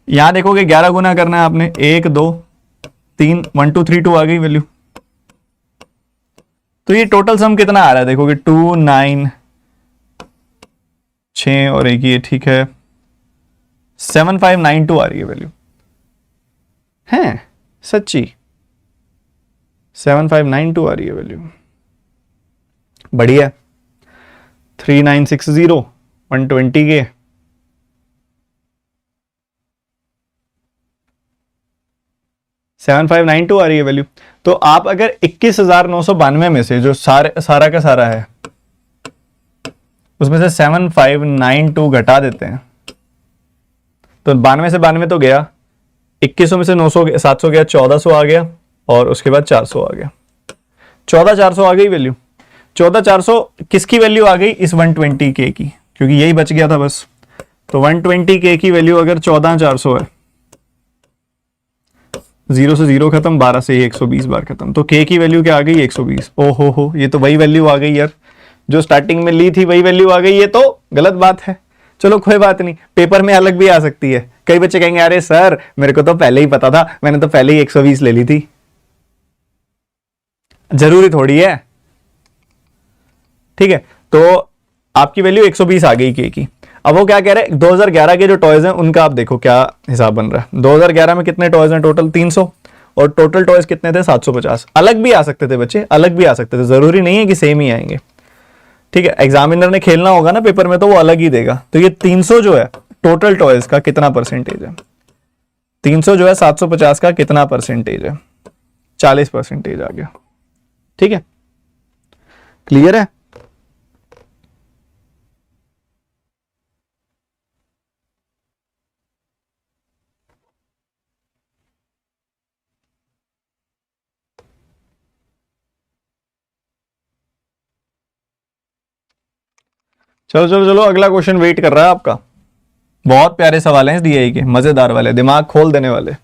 यहां देखोगे 11 गुना करना है आपने, 1 2 3, 1 2 3 2 आ गई वैल्यू। तो ये टोटल सम कितना आ रहा है देखोगे, 2 9 6 और एक ये, ठीक है, 7592 आ रही है वैल्यू, है सच्ची 7592 आ रही है वैल्यू, बढ़िया। 3960 120K, सेवन 592 आ रही है वैल्यू। तो आप अगर 21,992 में से जो सारा का सारा है उसमें से 7592 घटा देते हैं, तो 92 से 92 तो गया, 2100 में से 900 700 गया, 1400 आ गया, और उसके बाद 400 आ गया, 14400 आ गई वैल्यू। 14,400 किसकी वैल्यू आ गई? इस 120K की, क्योंकि यही बच गया था बस। तो 120K की वैल्यू अगर 14,400 है, 0 से 0 खत्म, 12 से 120 बार खत्म, तो K की वैल्यू क्या आ गई? 120। ओहो हो, ये तो वही वैल्यू आ गई यार जो स्टार्टिंग में ली थी, वही वैल्यू आ गई। ये तो गलत बात है। चलो कोई बात नहीं, पेपर में अलग भी आ सकती है। कई बच्चे कहेंगे अरे सर मेरे को तो पहले ही पता था, मैंने तो पहले ही 120 ले ली थी। जरूरी थोड़ी है, ठीक है। तो आपकी वैल्यू 120 आ गई के की। अब वो क्या कह रहे हैं, 2011 के जो टॉयज हैं उनका आप देखो क्या हिसाब बन रहा है। 2011 में कितने टॉयज हैं टोटल? 300, और टोटल टॉयज कितने थे? 750। अलग भी आ सकते थे बच्चे, अलग भी आ सकते थे, जरूरी नहीं है कि सेम ही आएंगे, ठीक है। एग्जामिनर ने खेलना होगा ना पेपर में, तो वो अलग ही देगा। तो ये 300 जो है टोटल टॉयज का कितना परसेंटेज है? 300 जो है 750 का कितना परसेंटेज है? 40% आ गया, ठीक है। क्लियर है? चलो चलो चलो, अगला क्वेश्चन वेट कर रहा है आपका। बहुत प्यारे सवाल हैं इस डीआई के, मजेदार वाले, दिमाग खोल देने वाले।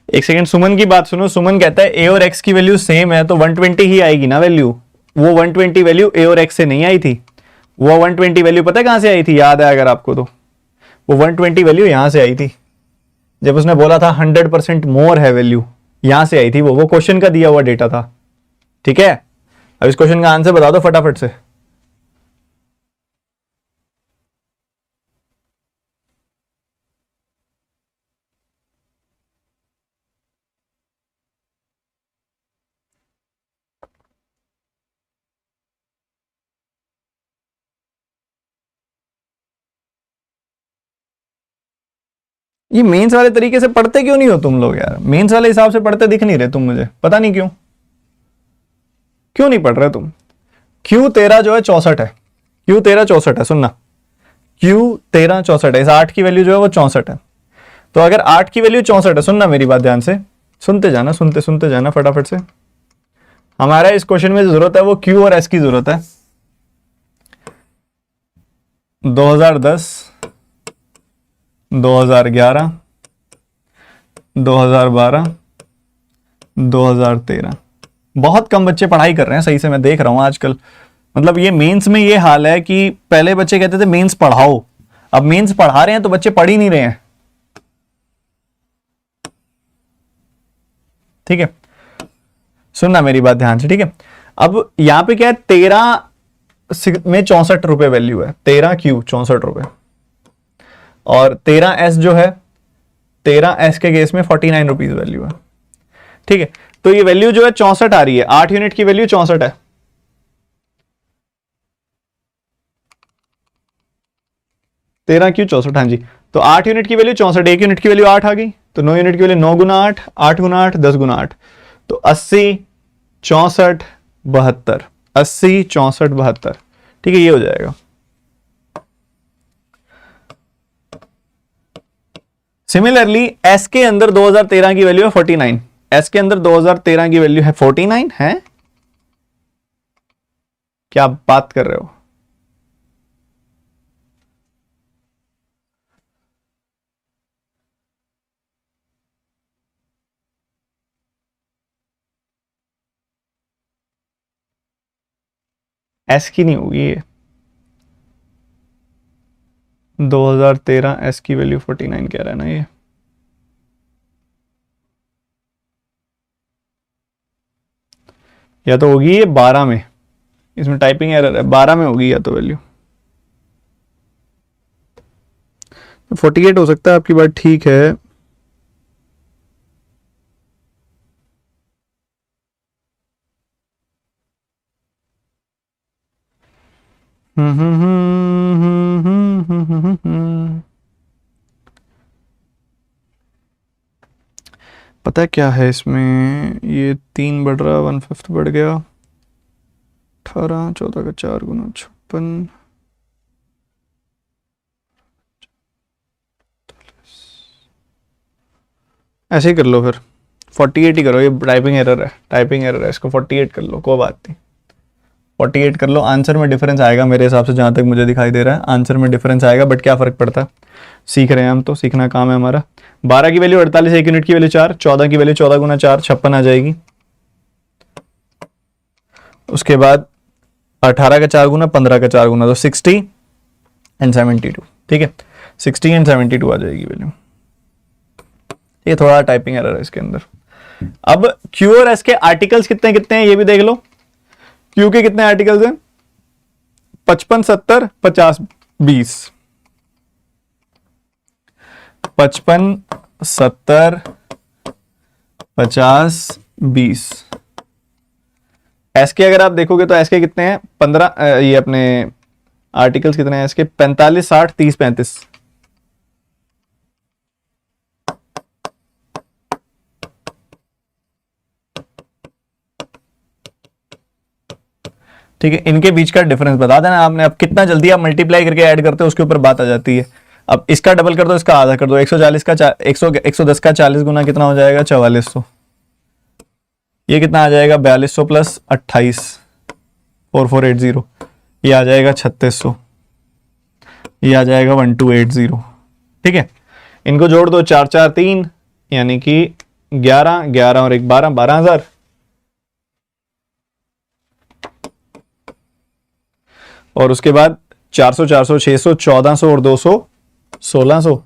एक सेकंड, सुमन की बात सुनो। सुमन कहता है ए और एक्स की वैल्यू सेम है तो 120 ही आएगी ना वैल्यू। वो 120 वैल्यू ए और एक्स से नहीं आई थी। वो 120 वैल्यू पता है कहां से आई थी? याद है अगर आपको तो, वो 120 वैल्यू यहां से आई थी जब उसने बोला था 100% मोर है वैल्यू, यहां से आई थी। वो क्वेश्चन का दिया हुआ डेटा था, ठीक है। अब इस क्वेश्चन का आंसर बता दो फटाफट से। ये मेंस वाले तरीके से पढ़ते क्यों नहीं हो तुम लोग यार? मेंस वाले हिसाब से पढ़ते दिख नहीं रहे तुम मुझे, पता नहीं क्यों, क्यों नहीं पढ़ रहे तुम। Q13 जो है 64 है, Q13 64 है, सुनना। Q13 64 है, इस 8 की वैल्यू जो है वो 64 है। तो अगर 8 की वैल्यू 64 है, सुनना मेरी बात ध्यान से, सुनते जाना, सुनते सुनते जाना फटाफट से। हमारा इस क्वेश्चन में जो जरूरत है वो Q और S की जरूरत है। 2010, 2011, 2012, 2013। बहुत कम बच्चे पढ़ाई कर रहे हैं सही से, मैं देख रहा हूं आजकल। मतलब ये मेंस में ये हाल है कि पहले बच्चे कहते थे मेंस पढ़ाओ, अब मेंस पढ़ा रहे हैं तो बच्चे पढ़ ही नहीं रहे हैं, ठीक है। सुनना मेरी बात ध्यान से, ठीक है। अब यहां पे क्या है, 13 में 64 रुपए वैल्यू है, 13Q 64 रुपए, और 13S जो है, 13S के केस में 49 रुपीज वैल्यू है, ठीक है। तो ये वैल्यू जो है 64 आ रही है, 8 यूनिट की वैल्यू 64 है। 13Q 64, हाँ जी। तो 8 यूनिट की वैल्यू 64, 1 यूनिट की वैल्यू 8 आ गई, तो 9 यूनिट की वैल्यू 9 गुना 8, 8 गुना 8, 10 गुना 8, तो 80, 64, 72, 80, 64, 72, ठीक है, ये हो जाएगा। सिमिलरली एस के अंदर 2013 की वैल्यू है 49, एस के अंदर 2013 की वैल्यू है 49 है। क्या बात कर रहे हो? एस की नहीं होगी ये, 2013 एस की वैल्यू 49 कह रहा है ना ये। या तो होगी ये 12 में, इसमें टाइपिंग एरर है, 12 में होगी या तो वैल्यू। 48 हो सकता है, आपकी बात ठीक है। पता है क्या है इसमें, ये 3 बढ़ रहा, 1/5 बढ़ गया, 18, 14 का 4 गुना 56, ऐसे ही कर लो फिर। 48 ही करो, ये टाइपिंग एरर है, टाइपिंग एरर है, इसको 48 कर लो, कोई बात नहीं। 48 कर लो, आंसर में डिफरेंस आएगा मेरे हिसाब से, जहाँ तक मुझे दिखाई दे रहा है आंसर में डिफरेंस आएगा, बट क्या फ़र्क पड़ता है, सीख रहे हैं हम तो, सीखना काम है हमारा। 12 की वैल्यू 48, 1 यूनिट की वैल्यू 4, 14 की वैल्यू 14 गुना 4 56 आ जाएगी। उसके बाद 18 का 4 गुना, 15 का 4 गुना, तो 60 एंड 72, ठीक है, 60 एंड 72 आ जाएगी वैल्यू। ये थोड़ा टाइपिंग एरर है इसके अंदर। अब क्यू और एस के आर्टिकल्स कितने कितने हैं ये भी देख लो। क्यू के कितने आर्टिकल्स हैं, 55, 70, 50, 20। 55, 70, 50, 20। एस के अगर आप देखोगे तो एस के कितने हैं, 15, ये अपने आर्टिकल्स कितने हैं एस के, 45, 60, 30, 35। ठीक है, इनके बीच का डिफरेंस बता देना आपने। अब कितना जल्दी आप मल्टीप्लाई करके ऐड करते हो उसके ऊपर बात आ जाती है। अब इसका डबल कर दो, इसका आधा कर दो, 140 का 110 का 40 गुना कितना हो जाएगा, 4400। ये कितना आ जाएगा, 4200 प्लस 28, 4480। ये आ जाएगा 3600। ये आ जाएगा 1280। ठीक है, इनको जोड़ दो, 4 4 3, यानी कि 11, 11 और 1 12, 12,000। और उसके बाद 400, 400, 600, 1400 और 200, 1600।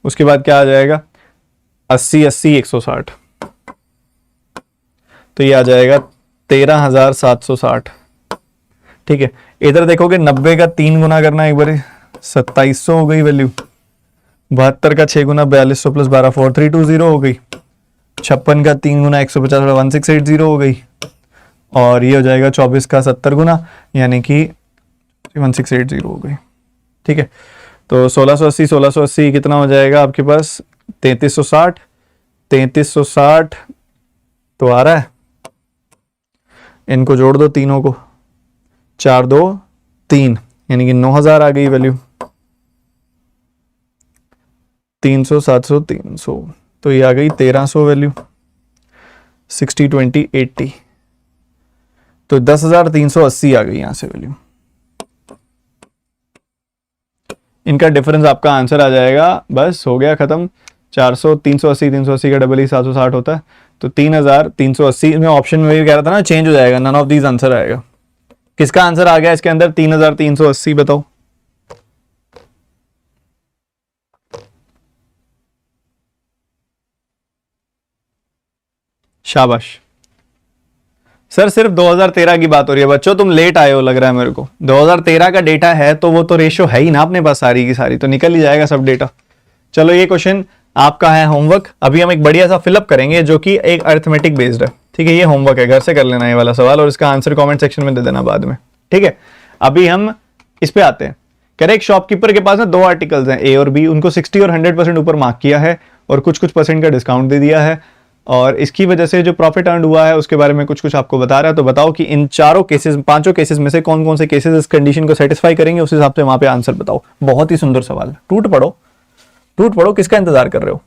उसके बाद क्या आ जाएगा, 80, 80, 160। तो ये आ जाएगा 13,760। ठीक है, इधर देखोगे 90 का 3 गुना करना एक बार, 2700 हो गई वैल्यू। 72 का 6 गुना 4200 प्लस 12, 4320 हो गई। 56 का 3 गुना 150, 1680 हो गई। और ये हो जाएगा 24 का 70 गुना, यानी कि 1680 हो गई। ठीक है, तो 1680, 1680 कितना हो जाएगा आपके पास, 3360। 3360 तो आ रहा है, इनको जोड़ दो तीनों को, 4 2 3, यानी कि 9000 आ गई वैल्यू। 300, 700, 300, तो ये आ गई 1300 वैल्यू। 60, 20, 80, तो 10,380 आ गई यहां से वैल्यू। इनका डिफरेंस आपका आंसर आ जाएगा, बस हो गया खत्म। 400, 380, 380 का डबल ही 760 होता है, तो 3,380 में ऑप्शन में भी कह रहा था ना चेंज हो जाएगा, नन ऑफ दीज आंसर आएगा। किसका आंसर आ गया इसके अंदर, 3,380, बताओ। शाबाश सर, सिर्फ 2013 की बात हो रही है बच्चों, तुम लेट आए हो लग रहा है मेरे को। 2013 का डेटा है तो वो तो रेशो है ही ना अपने पास, सारी की सारी तो निकल ही जाएगा सब डेटा। चलो ये क्वेश्चन आपका है होमवर्क, अभी हम एक बढ़िया सा फिलअप करेंगे जो कि एक अरिथमेटिक बेस्ड है। ठीक है, ये होमवर्क है, घर से कर लेना ये वाला सवाल, और इसका आंसर कमेंट सेक्शन में दे देना बाद में। ठीक है, अभी हम इस पे आते हैं। करेक्ट, शॉपकीपर के पास ना 2 आर्टिकल्स हैं, ए और बी, उनको 60 और 100% ऊपर मार्क किया है और कुछ कुछ परसेंट का डिस्काउंट दे दिया है, और इसकी वजह से जो प्रॉफिट अर्न हुआ है उसके बारे में कुछ कुछ आपको बता रहा है। तो बताओ कि इन चारों केसेस, पांचों केसेस में से कौन कौन से केसेस इस कंडीशन को सेटिस्फाई करेंगे, उस हिसाब से वहां पे आंसर बताओ। बहुत ही सुंदर सवाल, टूट पड़ो, टूट पड़ो, किसका इंतजार कर रहे हो।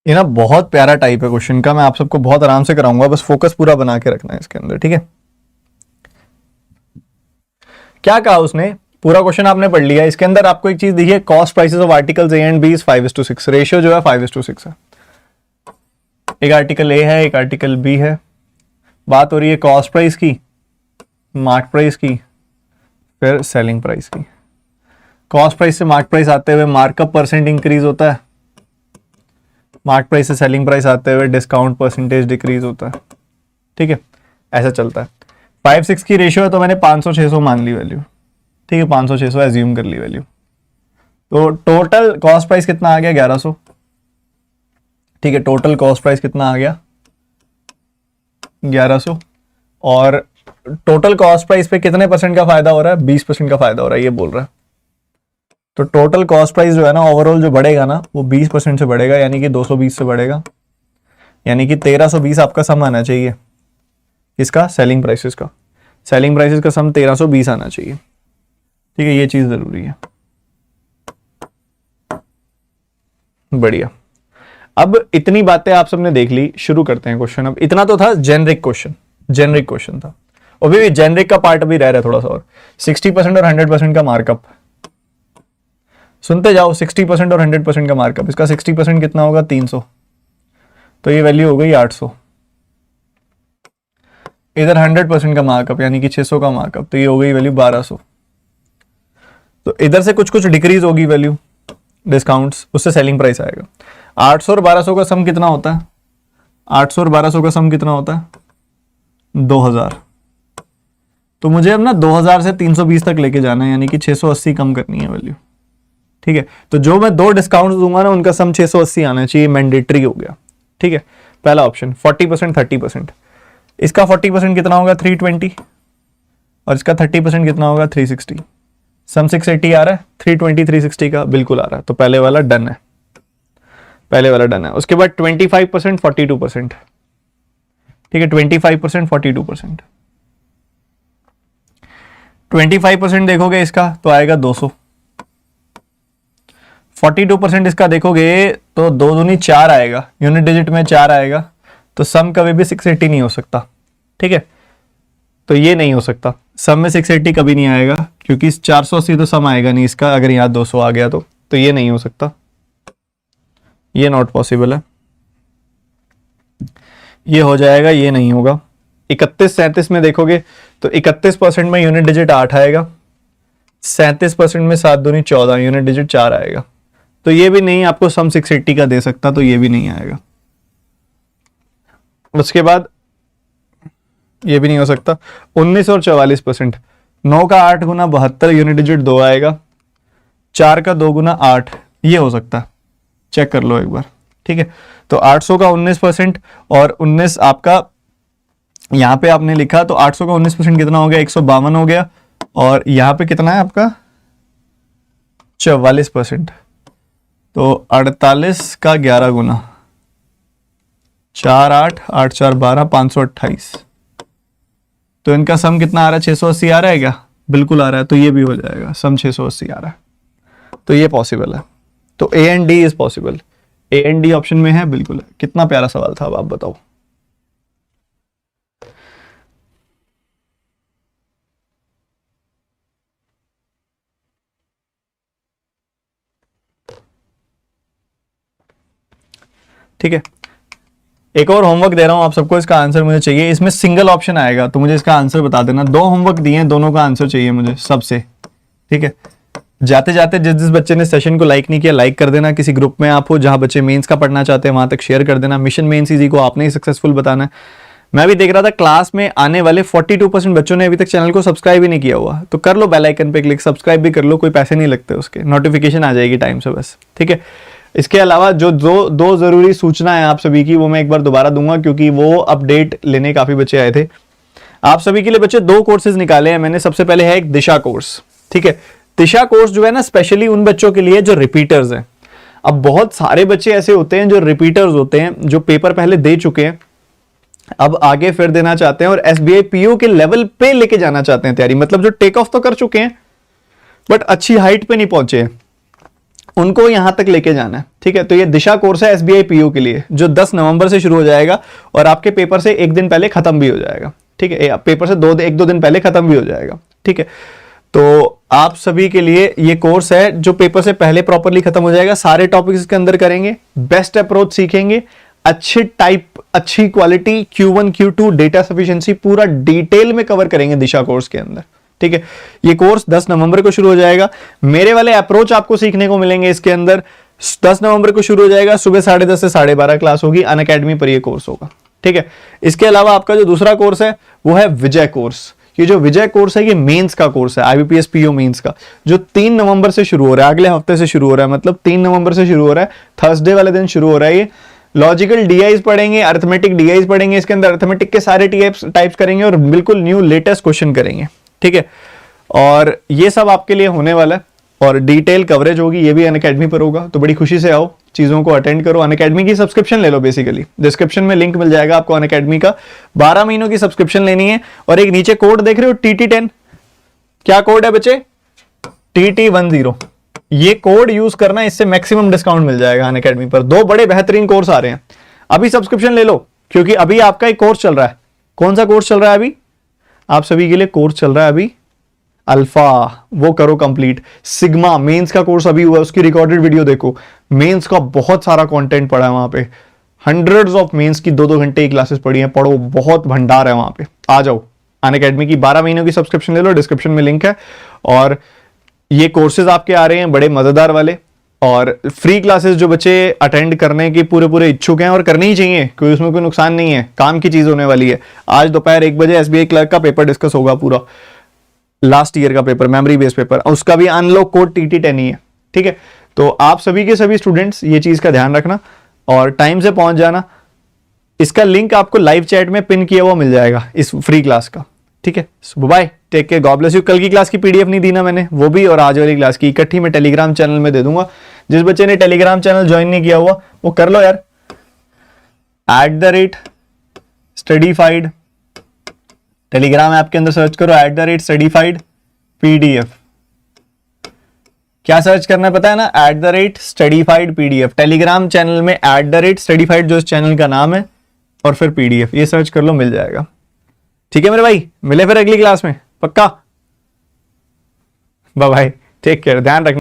ये ना बहुत प्यारा टाइप है क्वेश्चन का, मैं आप सबको बहुत आराम से कराऊंगा, बस फोकस पूरा बना के रखना है इसके अंदर, ठीक है। क्या कहा उसने, पूरा क्वेश्चन आपने पढ़ लिया, इसके अंदर आपको एक चीज दिखी है, cost prices of articles A and B is 5:6, ratio जो है 5:6 है। एक आर्टिकल ए है, एक आर्टिकल बी है, बात हो रही है कॉस्ट प्राइस की, मार्केट प्राइस की, फिर सेलिंग प्राइस की। कॉस्ट प्राइस से मार्केट प्राइस आते हुए मार्कअप परसेंट इंक्रीज होता है, मार्केट प्राइस से सेलिंग प्राइस आते हुए डिस्काउंट परसेंटेज डिक्रीज होता है, ठीक है, ऐसा चलता है। 5:6 की रेशियो है तो मैंने 500-600 मान ली वैल्यू, ठीक है, 500-600 एज्यूम कर ली वैल्यू। तो टोटल कॉस्ट प्राइस कितना आ गया, 1100, ठीक है, टोटल कॉस्ट प्राइस कितना आ गया, 1100। और टोटल कॉस्ट प्राइस पे कितने परसेंट का फायदा हो रहा है, 20% का फायदा हो रहा है, ये बोल रहा है। तो टोटल कॉस्ट प्राइस जो है ना ओवरऑल जो बढ़ेगा ना वो 20% से बढ़ेगा, यानी कि 220 से बढ़ेगा, यानी कि 1320 आपका सम आना चाहिए। इसका सेलिंग प्राइसेस का, सेलिंग प्राइसेस का सम 1320 आना चाहिए, ठीक है, ये चीज जरूरी है। बढ़िया, अब इतनी बातें आप सबने देख ली, शुरू करते हैं क्वेश्चन। अब इतना तो था जेनरिक क्वेश्चन, जेनरिक क्वेश्चन था, अभी भी जेनरिक का पार्ट अभी रह रहा है थोड़ा सा और। 60% और 100% का मार्कअप, सुनते जाओ, 60% और 100% का मार्कअप। इसका 60% कितना होगा, 300, तो ये वैल्यू हो गई 800। इधर 100% का मार्कअप यानी कि 600 का मार्कअप, तो ये हो गई वैल्यू 1200। तो इधर से कुछ कुछ डिक्रीज होगी वैल्यू, डिस्काउंट्स, उससे सेलिंग प्राइस आएगा। 800 और 1200 का सम कितना होता है, 800 और 1200 का सम कितना होता है, 2000। तो मुझे अब ना 2000 से 320 तक लेके जाना है, यानी कि 680 कम करनी है वैल्यू, ठीक है। तो जो मैं 2 डिस्काउंट दूंगा ना उनका सम 680 आना चाहिए, मैंडेटरी हो गया, ठीक है। पहला ऑप्शन 40% 30%, इसका 40% कितना होगा, 320, और इसका 30% कितना होगा, 360। सम 680 आ रहा है, 320 360 का बिल्कुल आ रहा है, तो पहले वाला डन है, पहले वाला डन है। उसके बाद 25% 42%, ठीक है, 25% 42%, 25% देखोगे इसका तो आएगा 200, 42% इसका देखोगे तो 2 दूनी 4 आएगा, यूनिट डिजिट में 4 आएगा, तो सम कभी भी 680 नहीं हो सकता, ठीक है। तो ये नहीं हो सकता, सम में 680 कभी नहीं आएगा, क्योंकि 480 तो सम आएगा नहीं इसका, अगर यहाँ 200 आ गया तो ये नहीं हो सकता, ये नॉट पॉसिबल है। ये हो जाएगा, ये नहीं होगा। 31-37 में देखोगे तो 31% में यूनिट डिजिट 8 आएगा, 37% में 7 दूनी 14, यूनिट डिजिट 4 आएगा, तो ये भी नहीं आपको सम 680 का दे सकता, तो ये भी नहीं आएगा। उसके बाद ये भी नहीं हो सकता। 19 और 44%, 9 का 8 गुना 72, यूनिट डिजिट 2 आएगा, 4 का 2 गुना 8, ये हो सकता है, चेक कर लो एक बार, ठीक है। तो 800 का 19% और 19 आपका यहां पे आपने लिखा, तो 800 का 19% कितना हो गया, 152 हो गया, और यहां पे कितना है आपका 44%, तो 48 का 11 गुना 4 8 8 4 12, 528, तो इनका सम कितना आ रहा है, 680 आ रहा है क्या, बिल्कुल आ रहा है, तो ये भी हो जाएगा, सम 680 आ रहा है, तो ये पॉसिबल है। तो A and D is possible, A and D option में है, बिल्कुल है। कितना प्यारा सवाल था, अब आप बताओ। ठीक है, एक और होमवर्क दे रहा हूं आप सबको, इसका आंसर मुझे चाहिए। इसमें सिंगल ऑप्शन आएगा तो मुझे इसका आंसर बता देना। 2 होमवर्क दिए हैं, दोनों का आंसर चाहिए मुझे सबसे, ठीक है। जाते जाते जिस बच्चे ने सेशन को लाइक नहीं किया, लाइक कर देना। किसी ग्रुप में आप हो जहां बच्चे मेंस का पढ़ना चाहते हैं, वहां तक शेयर कर देना। मिशन मेंस इजी को आपने ही सक्सेसफुल बताना है। मैं भी देख रहा था क्लास में आने वाले 42% बच्चों ने अभी तक चैनल को सब्सक्राइब ही नहीं किया हुआ, तो कर लो बेल आइकन पे क्लिक, सब्सक्राइब भी कर लो, कोई पैसे नहीं लगते उसके, नोटिफिकेशन आ जाएगी टाइम से बस, ठीक है। इसके अलावा जो दो जरूरी सूचना है आप सभी की, वो मैं एक बार दोबारा दूंगा, क्योंकि वो अपडेट लेने काफी बच्चे आए थे। आप सभी के लिए बच्चे 2 कोर्सेज निकाले हैं मैंने। सबसे पहले है एक दिशा कोर्स, ठीक है। दिशा कोर्स जो है ना स्पेशली उन बच्चों के लिए जो रिपीटर्स हैं। अब बहुत सारे बच्चे ऐसे होते हैं जो रिपीटर्स होते हैं, जो पेपर पहले दे चुके हैं, अब आगे फिर देना चाहते हैं और एसबीआई पीओ के लेवल पे लेके जाना चाहते हैं तैयारी, मतलब जो टेक ऑफ तो कर चुके हैं बट अच्छी हाइट पे नहीं पहुंचे हैं। उनको यहां तक लेके जाना है, ठीक है। तो ये दिशा कोर्स है एसबीआई पीओ के लिए, जो 10 नवंबर से शुरू हो जाएगा और आपके पेपर से एक दिन पहले खत्म भी हो जाएगा, ठीक है। पेपर से एक दो दिन पहले खत्म भी हो जाएगा, ठीक है। तो आप सभी के लिए ये कोर्स है जो पेपर से पहले प्रॉपरली खत्म हो जाएगा। सारे टॉपिक्स के अंदर करेंगे, बेस्ट अप्रोच सीखेंगे, अच्छी टाइप, अच्छी quality, Q1 Q2 data sufficiency पूरा डिटेल में कवर करेंगे दिशा कोर्स के अंदर, ठीक है। ये कोर्स 10 नवंबर को शुरू हो जाएगा। मेरे वाले अप्रोच आपको सीखने को मिलेंगे इसके अंदर। 10 नवंबर को शुरू हो जाएगा, सुबह 10:30 से 12:30 क्लास होगी, अनअकैडमी पर ये कोर्स होगा, ठीक है। इसके अलावा आपका जो दूसरा कोर्स है वो है विजय कोर्स। ये जो विजय कोर्स है ये मेंस का कोर्स है, IBPS PO मेंस का, जो 3 नवंबर से शुरू हो रहा है, अगले हफ्ते से शुरू हो रहा है, मतलब 3 नवंबर से शुरू हो रहा है, थर्सडे वाले दिन शुरू हो रहा है। ये लॉजिकल DIs पढ़ेंगे, अरिथमेटिक DIs पढ़ेंगे, इसके अंदर अरिथमेटिक के सारे टाइप्स करेंगे और बिल्कुल न्यू लेटेस्ट क्वेश्चन करेंगे, ठीक है। और ये सब आपके लिए होने वाला है और डिटेल कवरेज होगी, ये भी अनअकैडमी पर होगा। तो बड़ी खुशी से आओ, चीजों को अटेंड करो। अनअकैडमी की सब्सक्रिप्शन ले लो, बेसिकली डिस्क्रिप्शन में लिंक मिल जाएगा आपको अनअकैडमी का। 12 महीनों की सब्सक्रिप्शन लेनी है और एक नीचे कोड देख रहे हो TT10, क्या कोड है बच्चे? TT10। ये कोड यूज करना, इससे मैक्सिमम डिस्काउंट मिल जाएगा अनअकैडमी पर। 2 बड़े बेहतरीन कोर्स आ रहे हैं, अभी सब्सक्रिप्शन ले लो, क्योंकि अभी आपका एक कोर्स चल रहा है। कौन सा कोर्स चल रहा है अभी? आप सभी के लिए कोर्स चल रहा है अभी अल्फा, वो करो कंप्लीट। सिग्मा मेंस का कोर्स अभी हुआ, उसकी रिकॉर्डेड वीडियो देखो। मेंस का बहुत सारा कंटेंट पड़ा है वहां पे, हंड्रेड्स ऑफ मेंस की 2-2 घंटे की क्लासेस पढ़ी हैं, पढ़ो, बहुत भंडार है वहां पे। आ जाओ, अनअकैडमी की 12 महीनों की सब्सक्रिप्शन ले लो, डिस्क्रिप्शन में लिंक है। और ये कोर्सेज आपके आ रहे हैं बड़े मजेदार वाले, और फ्री क्लासेस जो बच्चे अटेंड करने की पूरे इच्छुक हैं और करनी ही चाहिए, क्योंकि उसमें कोई नुकसान नहीं है, काम की चीज होने वाली है। आज दोपहर 1 बजे SBI क्लर्क का पेपर डिस्कस होगा, पूरा लास्ट ईयर का पेपर, मेमोरी बेस्ड पेपर, उसका भी अनलॉक कोड TT10 ही है, ठीक है। तो आप सभी के सभी स्टूडेंट्स ये चीज का ध्यान रखना और टाइम से पहुंच जाना। इसका लिंक आपको लाइव चैट में पिन किया हुआ मिल जाएगा इस फ्री क्लास का, ठीक है। Bye, take care, God bless you. कल की क्लास की PDF नहीं दी ना मैंने, वो भी, और आज वाली क्लास की इकट्ठी मैं टेलीग्राम चैनल में दे दूंगा। जिस बच्चे ने टेलीग्राम चैनल ज्वाइन नहीं किया हुआ वो कर लो यार, @studyfied टेलीग्राम ऐप के अंदर सर्च करो, @studyfied PDF। क्या सर्च करना है पता है ना? @studyfied PDF। टेलीग्राम चैनल में @studyfied जो इस चैनल का नाम है, और फिर PDF, ये सर्च कर लो, मिल जाएगा, ठीक है मेरे भाई। मिले फिर अगली क्लास में, पक्का। बाय बाय, टेक केयर, ध्यान रखना।